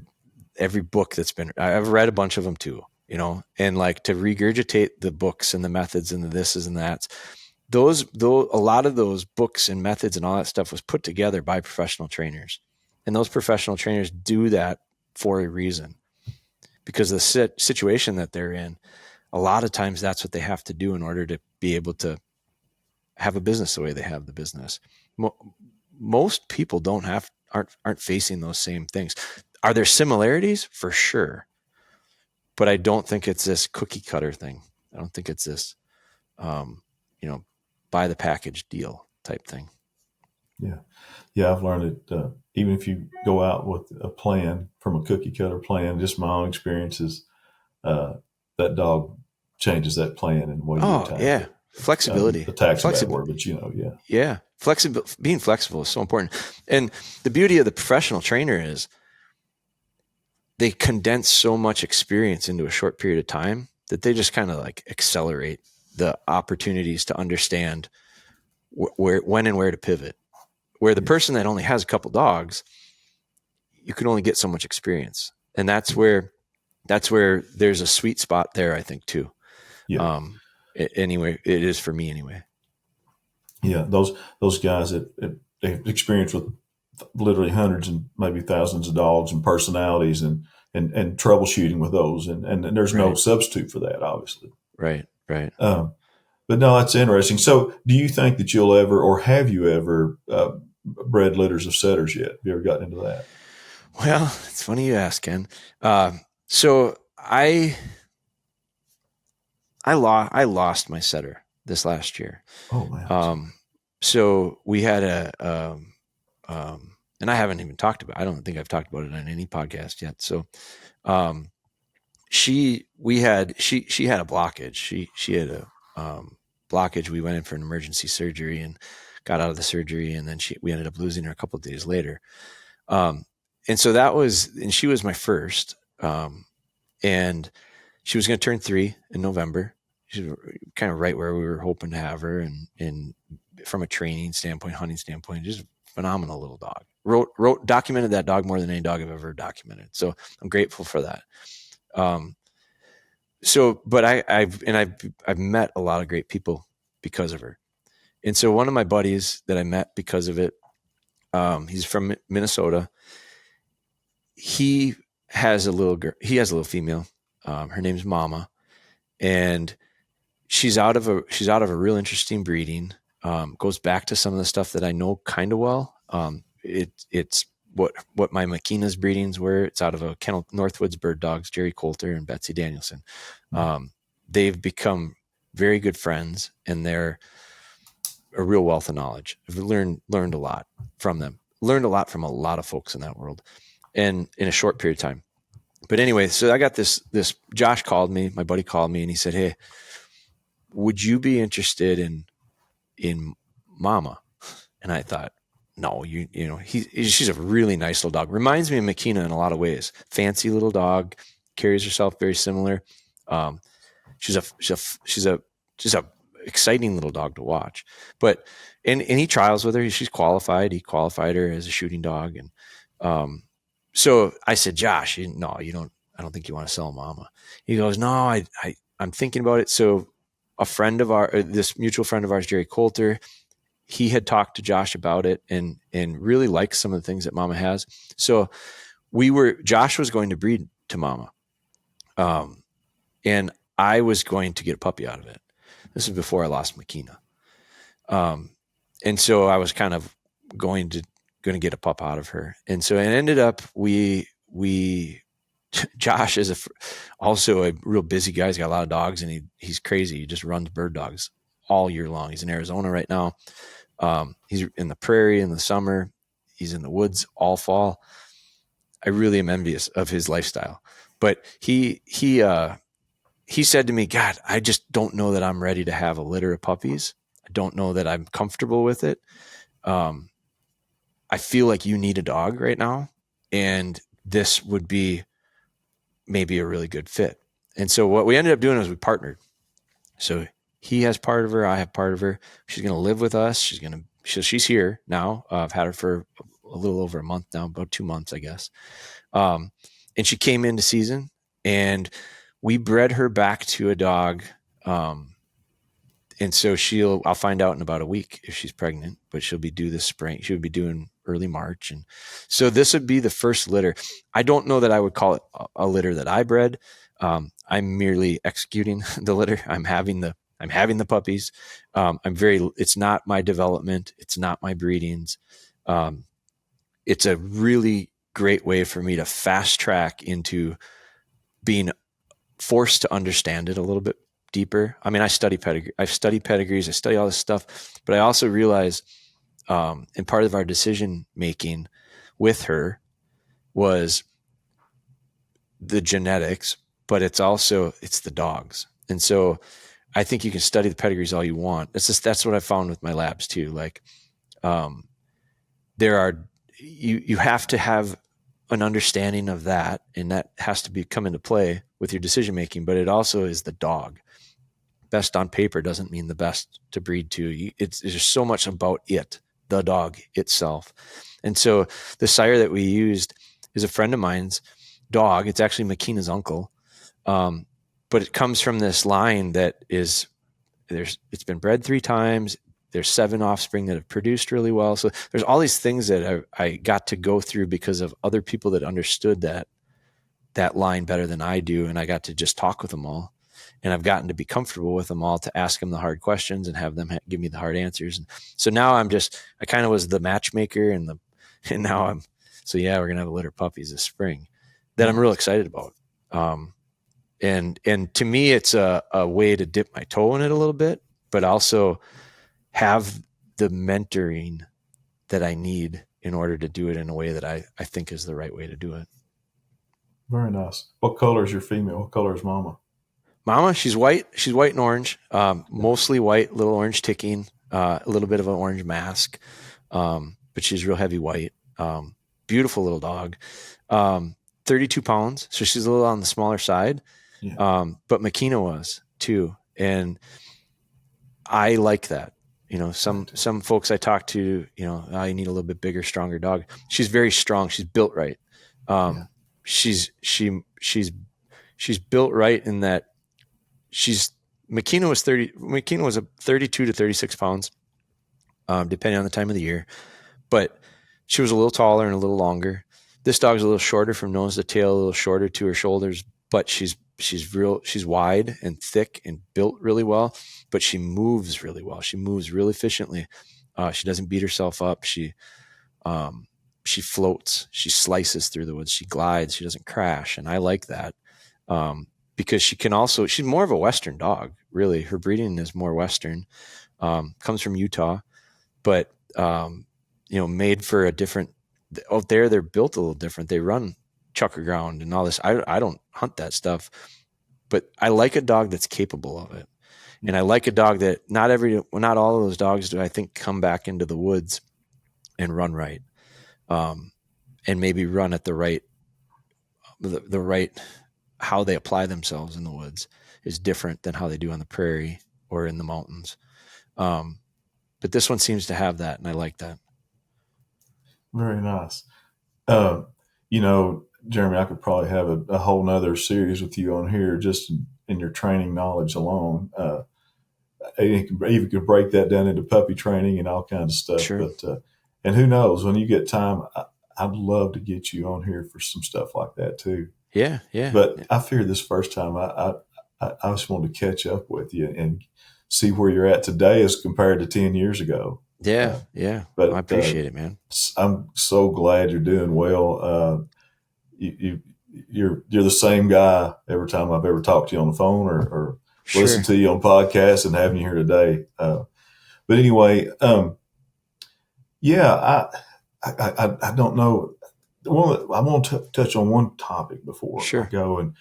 every book that's been, I've read a bunch of them too, and like to regurgitate the books and the methods and the thises and that's, a lot of those books and methods and all that stuff was put together by professional trainers. And those professional trainers do that for a reason, because the situation that they're in, a lot of times that's what they have to do in order to be able to have a business the way they have the business. Most people aren't facing those same things. Are there similarities? For sure. But I don't think it's this cookie cutter thing. I don't think it's this, buy the package deal type thing. Yeah. Yeah. I've learned that even if you go out with a plan from a cookie cutter plan, just my own experiences, that dog changes that plan and what you attack. Yeah. Flexibility. Attack's a bad word, but yeah. Yeah. Being flexible is so important. And the beauty of the professional trainer is they condense so much experience into a short period of time that they just kind of like accelerate the opportunities to understand when and where to pivot. Where the person that only has a couple dogs, you can only get so much experience. And that's where there's a sweet spot there, I think, too. Yeah. Anyway, it is for me anyway. Yeah. Those guys that they've experienced with literally hundreds and maybe thousands of dogs and personalities and troubleshooting with those. And there's no substitute for that, obviously. Right. But no, that's interesting. So do you think that you'll ever, or have you ever bred litters of setters yet? Have you ever gotten into that? Well, it's funny you ask, Ken. So I lost my setter this last year. Oh man. So we had and I haven't even talked about, I don't think I've talked about it on any podcast yet. So, she had a blockage. She had a blockage. We went in for an emergency surgery and got out of the surgery. And then we ended up losing her a couple of days later. And so she was my first, and she was going to turn 3 in November. She's kind of right where we were hoping to have her. And from a training standpoint, hunting standpoint, just phenomenal little dog. Documented that dog more than any dog I've ever documented. So I'm grateful for that. But I've met a lot of great people because of her. And so one of my buddies that I met because of it, he's from Minnesota. He has a little girl. He has a little female. Her name's Mama, and she's out of a real interesting breeding. Goes back to some of the stuff that I know kind of well. It's what my Makina's breedings were. It's out of a kennel, Northwoods Bird Dogs, Jerry Coulter and Betsy Danielson. They've become very good friends, and they're a real wealth of knowledge. I've learned a lot from them. Learned a lot from a lot of folks in that world, and in a short period of time. But anyway, so I got this. Josh called me. My buddy called me, and he said, "Hey, would you be interested in Mama?" And I thought, no, she's a really nice little dog. Reminds me of Makina in a lot of ways. Fancy little dog, carries herself very similar. She's a exciting little dog to watch. But and he trials with her. She's qualified. He qualified her as a shooting dog, and so I said, Josh, no, you don't. I don't think you want to sell Mama. He goes, no, I'm thinking about it. So a friend of this mutual friend of ours, Jerry Coulter, he had talked to Josh about it and really liked some of the things that Mama has. So Josh was going to breed to Mama. And I was going to get a puppy out of it. This is before I lost Makina. And so I was kind of going to get a pup out of her. And so it ended up, Josh is also a real busy guy. He's got a lot of dogs and he's crazy. He just runs bird dogs all year long. He's in Arizona right now. He's in the prairie in the summer. He's in the woods all fall. I really am envious of his lifestyle, but he said to me, God, I just don't know that I'm ready to have a litter of puppies. I don't know that I'm comfortable with it. I feel like you need a dog right now, and this would be maybe a really good fit. And so what we ended up doing is we partnered. So he has part of her. I have part of her. She's going to live with us. She's here now. I've had her for a little over a month now, about 2 months, I guess. And she came into season, and we bred her back to a dog. And so I'll find out in about a week if she's pregnant, but she'll be due this spring. She would be due in early March. And so this would be the first litter. I don't know that I would call it a litter that I bred. I'm merely executing the litter. I'm having the puppies. It's not my development. It's not my breedings. It's a really great way for me to fast track into being forced to understand it a little bit deeper. I mean, I study pedigree. I've studied pedigrees. I study all this stuff, but I also realize, and part of our decision making with her was the genetics, but it's the dogs. And so I think you can study the pedigrees all you want. That's what I found with my labs too. Like, you have to have an understanding of that, and that has to come into play with your decision making, but it also is the dog. Best on paper doesn't mean the best to breed to. It's just so much about the dog itself. And so the sire that we used is a friend of mine's dog. It's actually Makina's uncle. But it comes from this line that it's been bred 3 times. There's 7 offspring that have produced really well. So there's all these things that I got to go through because of other people that understood that line better than I do. And I got to just talk with them all. And I've gotten to be comfortable with them all to ask them the hard questions and have them give me the hard answers. And so now I kind of was the matchmaker and now we're going to have a litter of puppies this spring that I'm real excited about. And to me, it's a way to dip my toe in it a little bit, but also have the mentoring that I need in order to do it in a way that I think is the right way to do it. Very nice. What color is your female? What color is Mama? Mama, she's white. She's white and orange, mostly white, little orange ticking, a little bit of an orange mask. But she's real heavy white. Beautiful little dog. 32 pounds. So she's a little on the smaller side. Yeah. But Makina was too. And I like that. Some folks I talk to, you need a little bit bigger, stronger dog. She's very strong. She's built right. She's built right in that Makina was a 32 to 36 pounds, depending on the time of the year, but she was a little taller and a little longer. This dog's a little shorter from nose to tail, a little shorter to her shoulders, but she's wide and thick and built really well, but she moves really well. She moves really efficiently. She doesn't beat herself up. She floats, she slices through the woods, she glides, she doesn't crash. And I like that. Because she's more of a Western dog, really. Her breeding is more Western, comes from Utah, but, made for a different, out there, they're built a little different. They run chucker ground and all this. I don't hunt that stuff, but I like a dog that's capable of it. And I like a dog that not all of those dogs do I think come back into the woods and run right, and maybe run at the right how they apply themselves in the woods is different than how they do on the prairie or in the mountains. But this one seems to have that, and I like that. Very nice. Jeremy, I could probably have a whole nother series with you on here just in your training knowledge alone. You could break that down into puppy training and all kinds of stuff. Sure. But and who knows, when you get time, I'd love to get you on here for some stuff like that too. Yeah. But I figured this first time I just wanted to catch up with you and see where you're at today as compared to 10 years ago. Yeah. But I appreciate it, man. I'm so glad you're doing well. You're the same guy every time I've ever talked to you on the phone or Sure. listened to you on podcasts, and having you here today. But anyway, I don't know. I want to touch on one topic before Sure. I go, and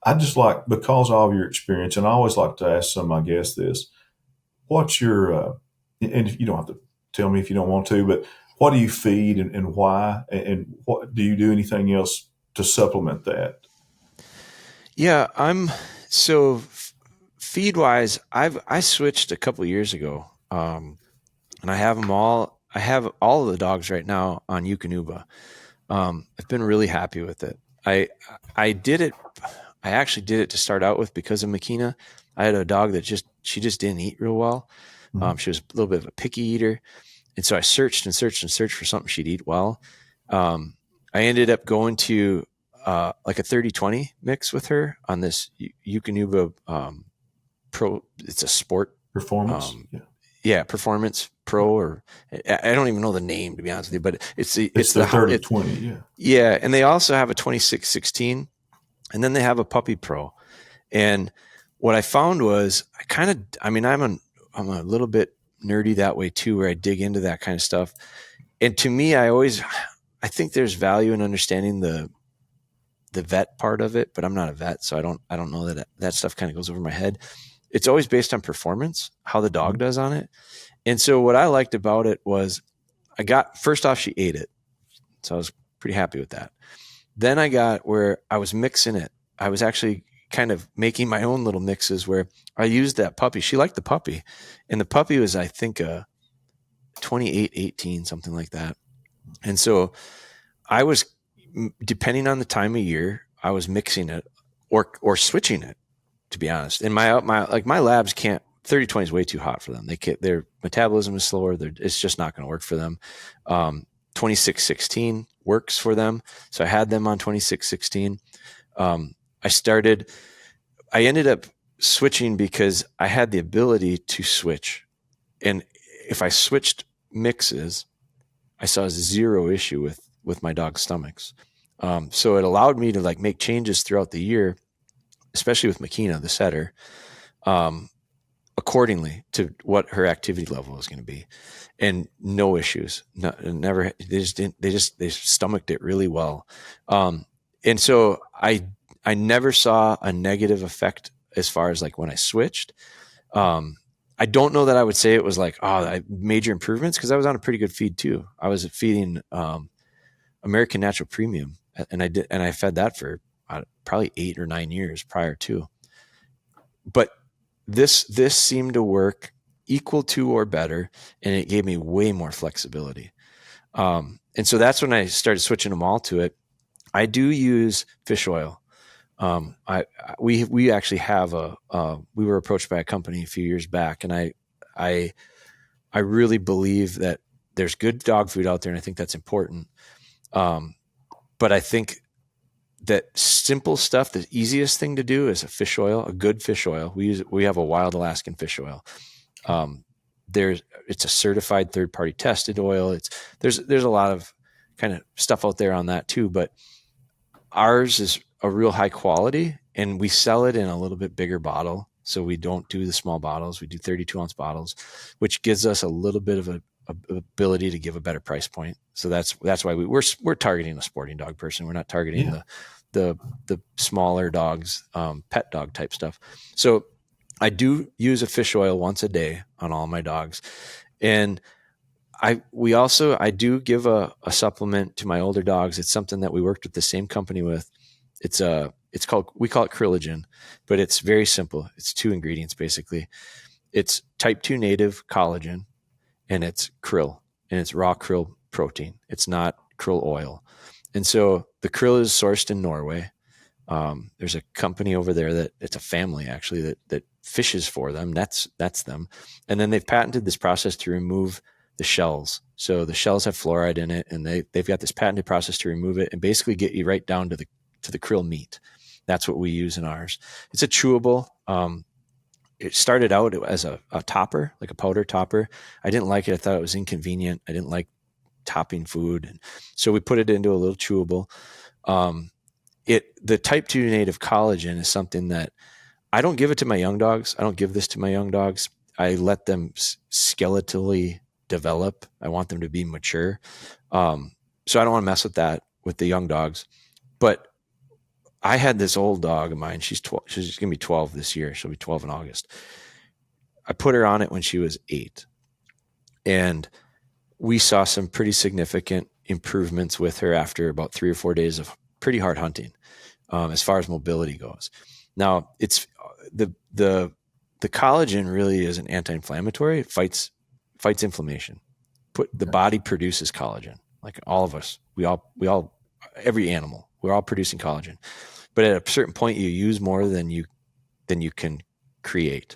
I just like, because of your experience, and I always like to ask some of my guests this: what's your and if you don't have to tell me if you don't want to, but what do you feed and why, and what do you do anything else to supplement that? Yeah, so feed wise, I switched a couple of years ago, and I have them all. I have all of the dogs right now on Eukanuba. I've been really happy with it. I did it. I actually did it to start out with because of Makina. I had a dog that she just didn't eat real well. She was a little bit of a picky eater. And so I searched for something she'd eat well. I ended up going to like a 30-20 mix with her on this Eukanuba Pro. It's a sport Performance. Performance Pro, or I don't even know the name, to be honest with you, but it's the 30-20. Yeah. And they also have a 26-16, and then they have a Puppy Pro. And what I found was I'm a little bit nerdy that way too, where I dig into that kind of stuff. And to me, I think there's value in understanding the vet part of it, but I'm not a vet, so I don't know that stuff kind of goes over my head. It's always based on performance, how the dog does on it. And so what I liked about it was first off, she ate it. So I was pretty happy with that. Then I got where I was mixing it. I was actually kind of making my own little mixes where I used that puppy. She liked the puppy, and the puppy was, I think, a 28-18, something like that. And so I was, depending on the time of year, I was mixing it or switching it, to be honest. And my labs can't, 30-20 is way too hot for them. Their metabolism is slower. It's just not going to work for them. 26-16 works for them. So I had them on 26-16. I ended up switching because I had the ability to switch. And if I switched mixes, I saw zero issue with my dog's stomachs. So it allowed me to make changes throughout the year, especially with Makina, the setter, accordingly to what her activity level is going to be, and no issues. Never. They stomached it really well. And so I never saw a negative effect as far as when I switched. I don't know that I would say it was major improvements, because I was on a pretty good feed too. I was feeding American Natural Premium, and I fed that for probably 8 or 9 years prior to. But this seemed to work equal to or better, and it gave me way more flexibility. And so that's when I started switching them all to it. I do use fish oil. We actually have we were approached by a company a few years back, and I really believe that there's good dog food out there, and I think that's important. But I think that simple stuff, the easiest thing to do is a good fish oil. We have a wild Alaskan fish oil. It's a certified third-party tested oil. There's a lot of kind of stuff out there on that too, but ours is a real high quality, and we sell it in a little bit bigger bottle. So we don't do the small bottles. We do 32-ounce bottles, which gives us a little bit of a ability to give a better price point. So that's why we're targeting a sporting dog person. We're not targeting the smaller dogs, pet dog type stuff. So I do use a fish oil once a day on all my dogs. And I do give a supplement to my older dogs. It's something that we worked with the same company with. We call it Krilligen, but it's very simple. It's 2 ingredients basically. It's type 2 native collagen, and it's krill, and it's raw krill protein. It's not krill oil. And so the krill is sourced in Norway. There's a company over there that it's a family actually that fishes for them. That's them. And then they've patented this process to remove the shells. So the shells have fluoride in it, and they've got this patented process to remove it and basically get you right down to the krill meat. That's what we use in ours. It's a chewable. It started out as a topper, like a powder topper. I didn't like it. I thought it was inconvenient. I didn't like topping food. And so we put it into a little chewable. The type 2 native collagen is something that I don't give it to my young dogs. I don't give this to my young dogs. I let them skeletally develop. I want them to be mature. So I don't want to mess with that with the young dogs. But I had this old dog of mine. She's 12. She's going to be 12 this year. She'll be 12 in August. I put her on it when she was 8. And we saw some pretty significant improvements with her after about 3 or 4 days of pretty hard hunting, as far as mobility goes. Now, it's the collagen really is an anti-inflammatory. It fights inflammation. The body produces collagen, like all of us. We all, every animal, we're all producing collagen. But at a certain point, you use more than you can create,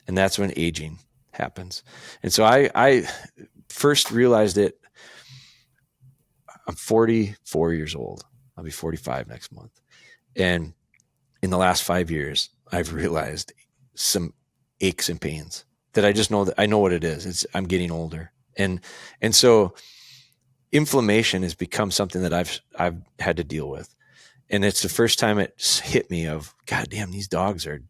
and that's when aging happens. And so I first realized it. I'm 44 years old. I'll be 45 next month. And in the last 5 years, I've realized some aches and pains that I just know that I know what it is. I'm getting older. And so inflammation has become something that I've had to deal with. And it's the first time it hit me of, God damn, these dogs are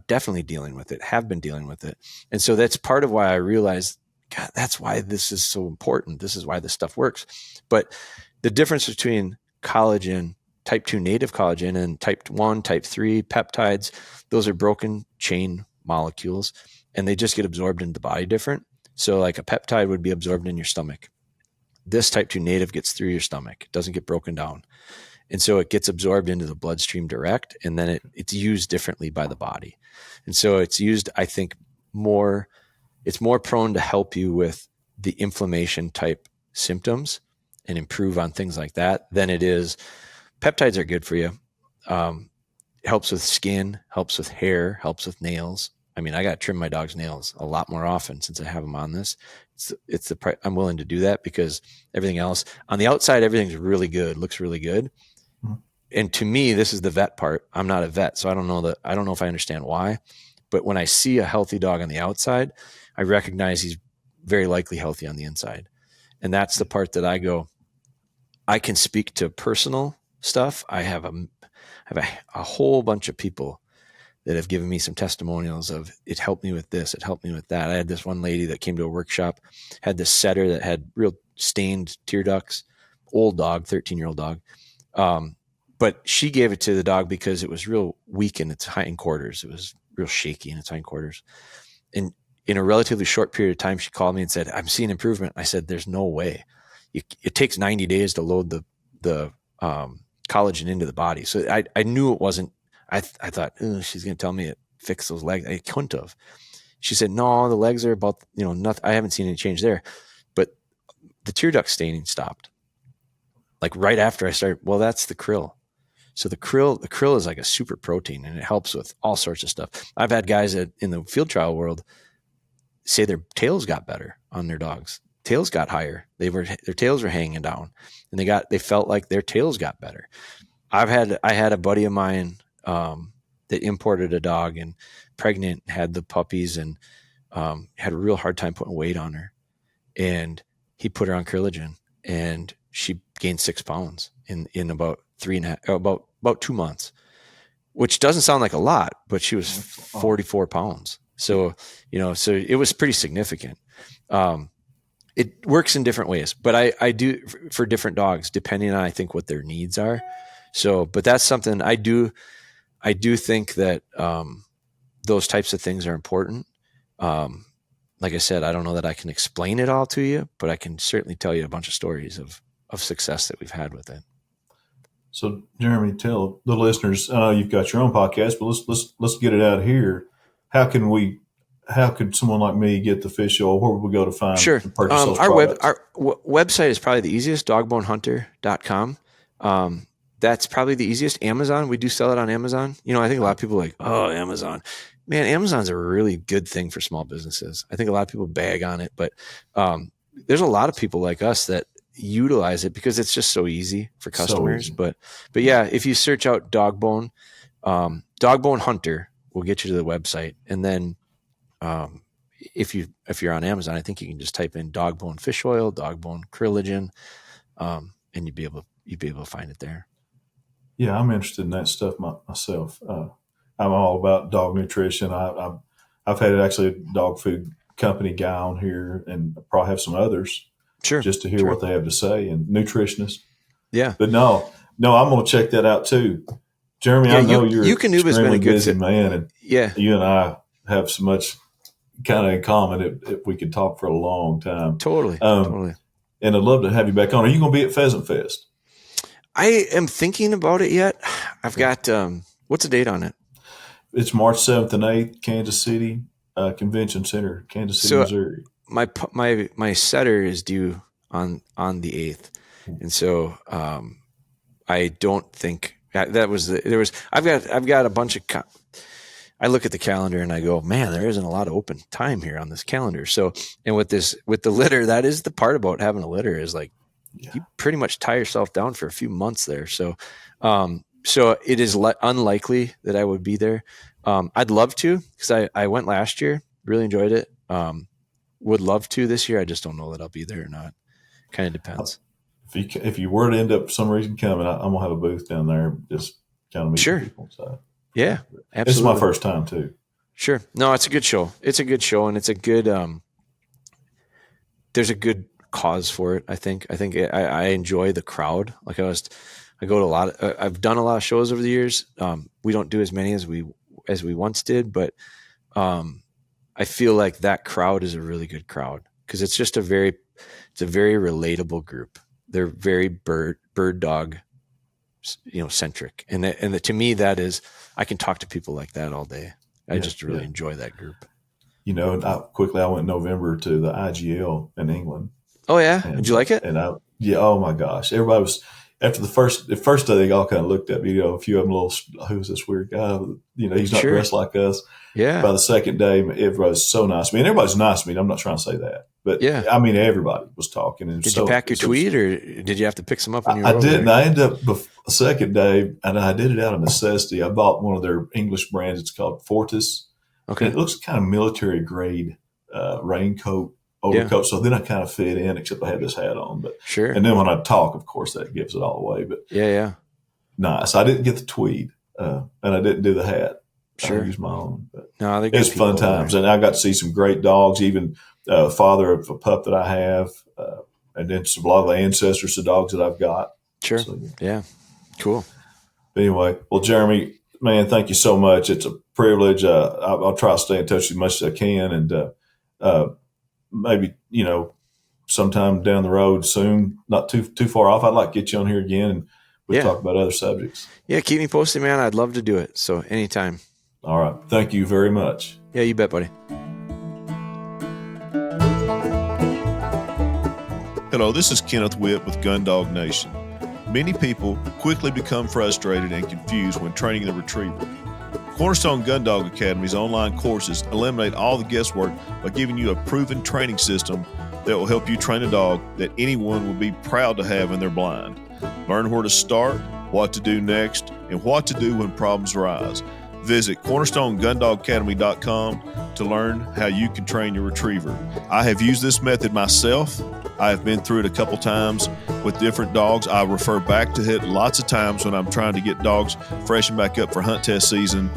definitely dealing with it, have been dealing with it. And so that's part of why I realized, God, that's why this is so important. This is why this stuff works. But the difference between collagen, type 2 native collagen, and type 1, type 3 peptides, those are broken chain molecules, and they just get absorbed into the body different. So like a peptide would be absorbed in your stomach. This type 2 native gets through your stomach. It doesn't get broken down. And so it gets absorbed into the bloodstream direct, and then it's used differently by the body. And so it's used, I think, it's more prone to help you with the inflammation type symptoms and improve on things like that than it is. Peptides are good for you. Helps with skin, helps with hair, helps with nails. I mean, I got to trim my dog's nails a lot more often since I have them on this. I'm willing to do that because everything else on the outside, everything's really good, looks really good. Mm-hmm. And to me, this is the vet part. I'm not a vet, so I don't know if I understand why. But when I see a healthy dog on the outside, I recognize he's very likely healthy on the inside. And that's the part that I go, I can speak to personal stuff. I have a whole bunch of people that have given me some testimonials of it helped me with this, it helped me with that. I had this one lady that came to a workshop, had this setter that had real stained tear ducts, old dog, 13-year-old dog. But she gave it to the dog because it was real weak in its hindquarters. It was real shaky in its hindquarters. And in a relatively short period of time, she called me and said, I'm seeing improvement. I said, there's no way. It takes 90 days to load the collagen into the body. So I knew it wasn't, I thought, she's going to tell me it fixed those legs. I couldn't have. She said, no, the legs are about, nothing. I haven't seen any change there. But the tear duct staining stopped. Like right after I started, well, that's the krill. So the krill is like a super protein, and it helps with all sorts of stuff. I've had guys in the field trial world say their tails got better on their dogs. Tails got higher. Their tails were hanging down, and they felt like their tails got better. I had a buddy of mine that imported a dog and pregnant, had the puppies, and had a real hard time putting weight on her. And he put her on Krilligen, and she gained 6 pounds in about 2 months, which doesn't sound like a lot, but she was 44 pounds. So, so it was pretty significant. It works in different ways, but I do for different dogs, depending on, I think, what their needs are. So, but that's something I do think that those types of things are important. like I said, I don't know that I can explain it all to you, but I can certainly tell you a bunch of stories of success that we've had with it. So, Jeremy, tell the listeners. I know you've got your own podcast, but let's get it out here. How could someone like me get the fish oil? Where would we go to find and purchase those products? Our website is probably the easiest, dogbonehunter.com. That's probably the easiest. Amazon, we do sell it on Amazon. I think a lot of people are like, oh, Amazon. Man, Amazon's a really good thing for small businesses. I think a lot of people bag on it, but there's a lot of people like us that utilize it because it's just so easy for customers. But yeah, if you search out Dogbone, Dogbone Hunter will get you to the website. And then if you're on Amazon, I think you can just type in Dogbone fish oil, Dogbone Krill, and you'd be able to find it there. Yeah, I'm interested in that stuff myself. I'm all about dog nutrition. I've had actually a dog food company guy on here, and probably have some others, just to hear what they have to say, and nutritionists. Yeah, but no, I'm going to check that out too, Jeremy. I know you're extremely busy man, and you and I have so much kind of in common that we could talk for a long time. Totally. And I'd love to have you back on. Are you going to be at Pheasant Fest? I am thinking about it yet. I've got what's the date on it? It's March 7th and 8th, Kansas City Convention Center, Kansas City, Missouri. My setter is due on the 8th, and so I don't think that was I've got a bunch of. I look at the calendar and I go, man, there isn't a lot of open time here on this calendar. So, and with the litter, that is the part about having a litter is like you pretty much tie yourself down for a few months there. So, so it is unlikely that I would be there. I'd love to because I went last year, really enjoyed it. Would love to this year. I just don't know that I'll be there or not. Kind of depends. If you were to end up for some reason coming, I'm gonna have a booth down there, just kind of meet people. So yeah, absolutely. This is my first time too. Sure. No, it's a good show. It's a good show, and it's a good. There's a good cause for it. I think I enjoy the crowd. Like I go to a lot. I've done a lot of shows over the years. We don't do as many as we once did, but I feel like that crowd is a really good crowd because it's just a very relatable group. They're very bird dog, centric, and to me that is I can talk to people like that all day. I just really enjoy that group. I went in November to the IGL in England. Oh yeah, did you like it? And oh my gosh, everybody was. After the first day, they all kind of looked at me. A few of them who's this weird guy? He's not dressed like us. Yeah. By the second day, everybody's so nice to me. And everybody's nice to me. I'm not trying to say that. But, I mean, everybody was talking. And did you pack your tweed or did you have to pick some up when you were I didn't. I ended up the second day, and I did it out of necessity. I bought one of their English brands. It's called Fortis. Okay. And it looks kind of military grade raincoat. Overcoat, so then I kind of fit in, except I had this hat on. But sure. And then when I talk, of course, that gives it all away. But nice. I didn't get the tweed, and I didn't do the hat. Sure, I used my own. But no, it's fun times, and I got to see some great dogs. Even father of a pup that I have, and then a lot of the ancestors of dogs that I've got. Sure. So, yeah. Cool. But anyway, well, Jeremy, man, thank you so much. It's a privilege. I'll try to stay in touch as much as I can, and maybe, sometime down the road soon, not too far off, I'd like to get you on here again and we'll talk about other subjects. Yeah, keep me posted, man. I'd love to do it. So anytime. All right. Thank you very much. Yeah, you bet, buddy. Hello, this is Kenneth Witt with Gundog Nation. Many people quickly become frustrated and confused when training the retriever. Cornerstone Gundog Academy's online courses eliminate all the guesswork by giving you a proven training system that will help you train a dog that anyone will be proud to have in their blind. Learn where to start, what to do next, and what to do when problems arise. Visit cornerstonegundogacademy.com to learn how you can train your retriever. I have used this method myself. I have been through it a couple times with different dogs. I refer back to it lots of times when I'm trying to get dogs freshened back up for hunt test season.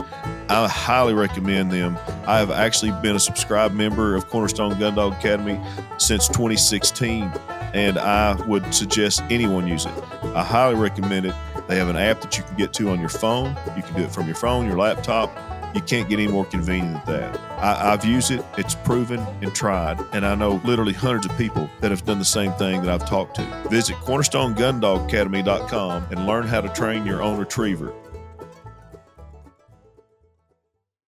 I highly recommend them. I have actually been a subscribed member of Cornerstone Gundog Academy since 2016, and I would suggest anyone use it. I highly recommend it. They have an app that you can get to on your phone. You can do it from your phone, your laptop. You can't get any more convenient than that. I've used it, it's proven and tried, and I know literally hundreds of people that have done the same thing that I've talked to. Visit CornerstoneGunDogAcademy.com and learn how to train your own retriever.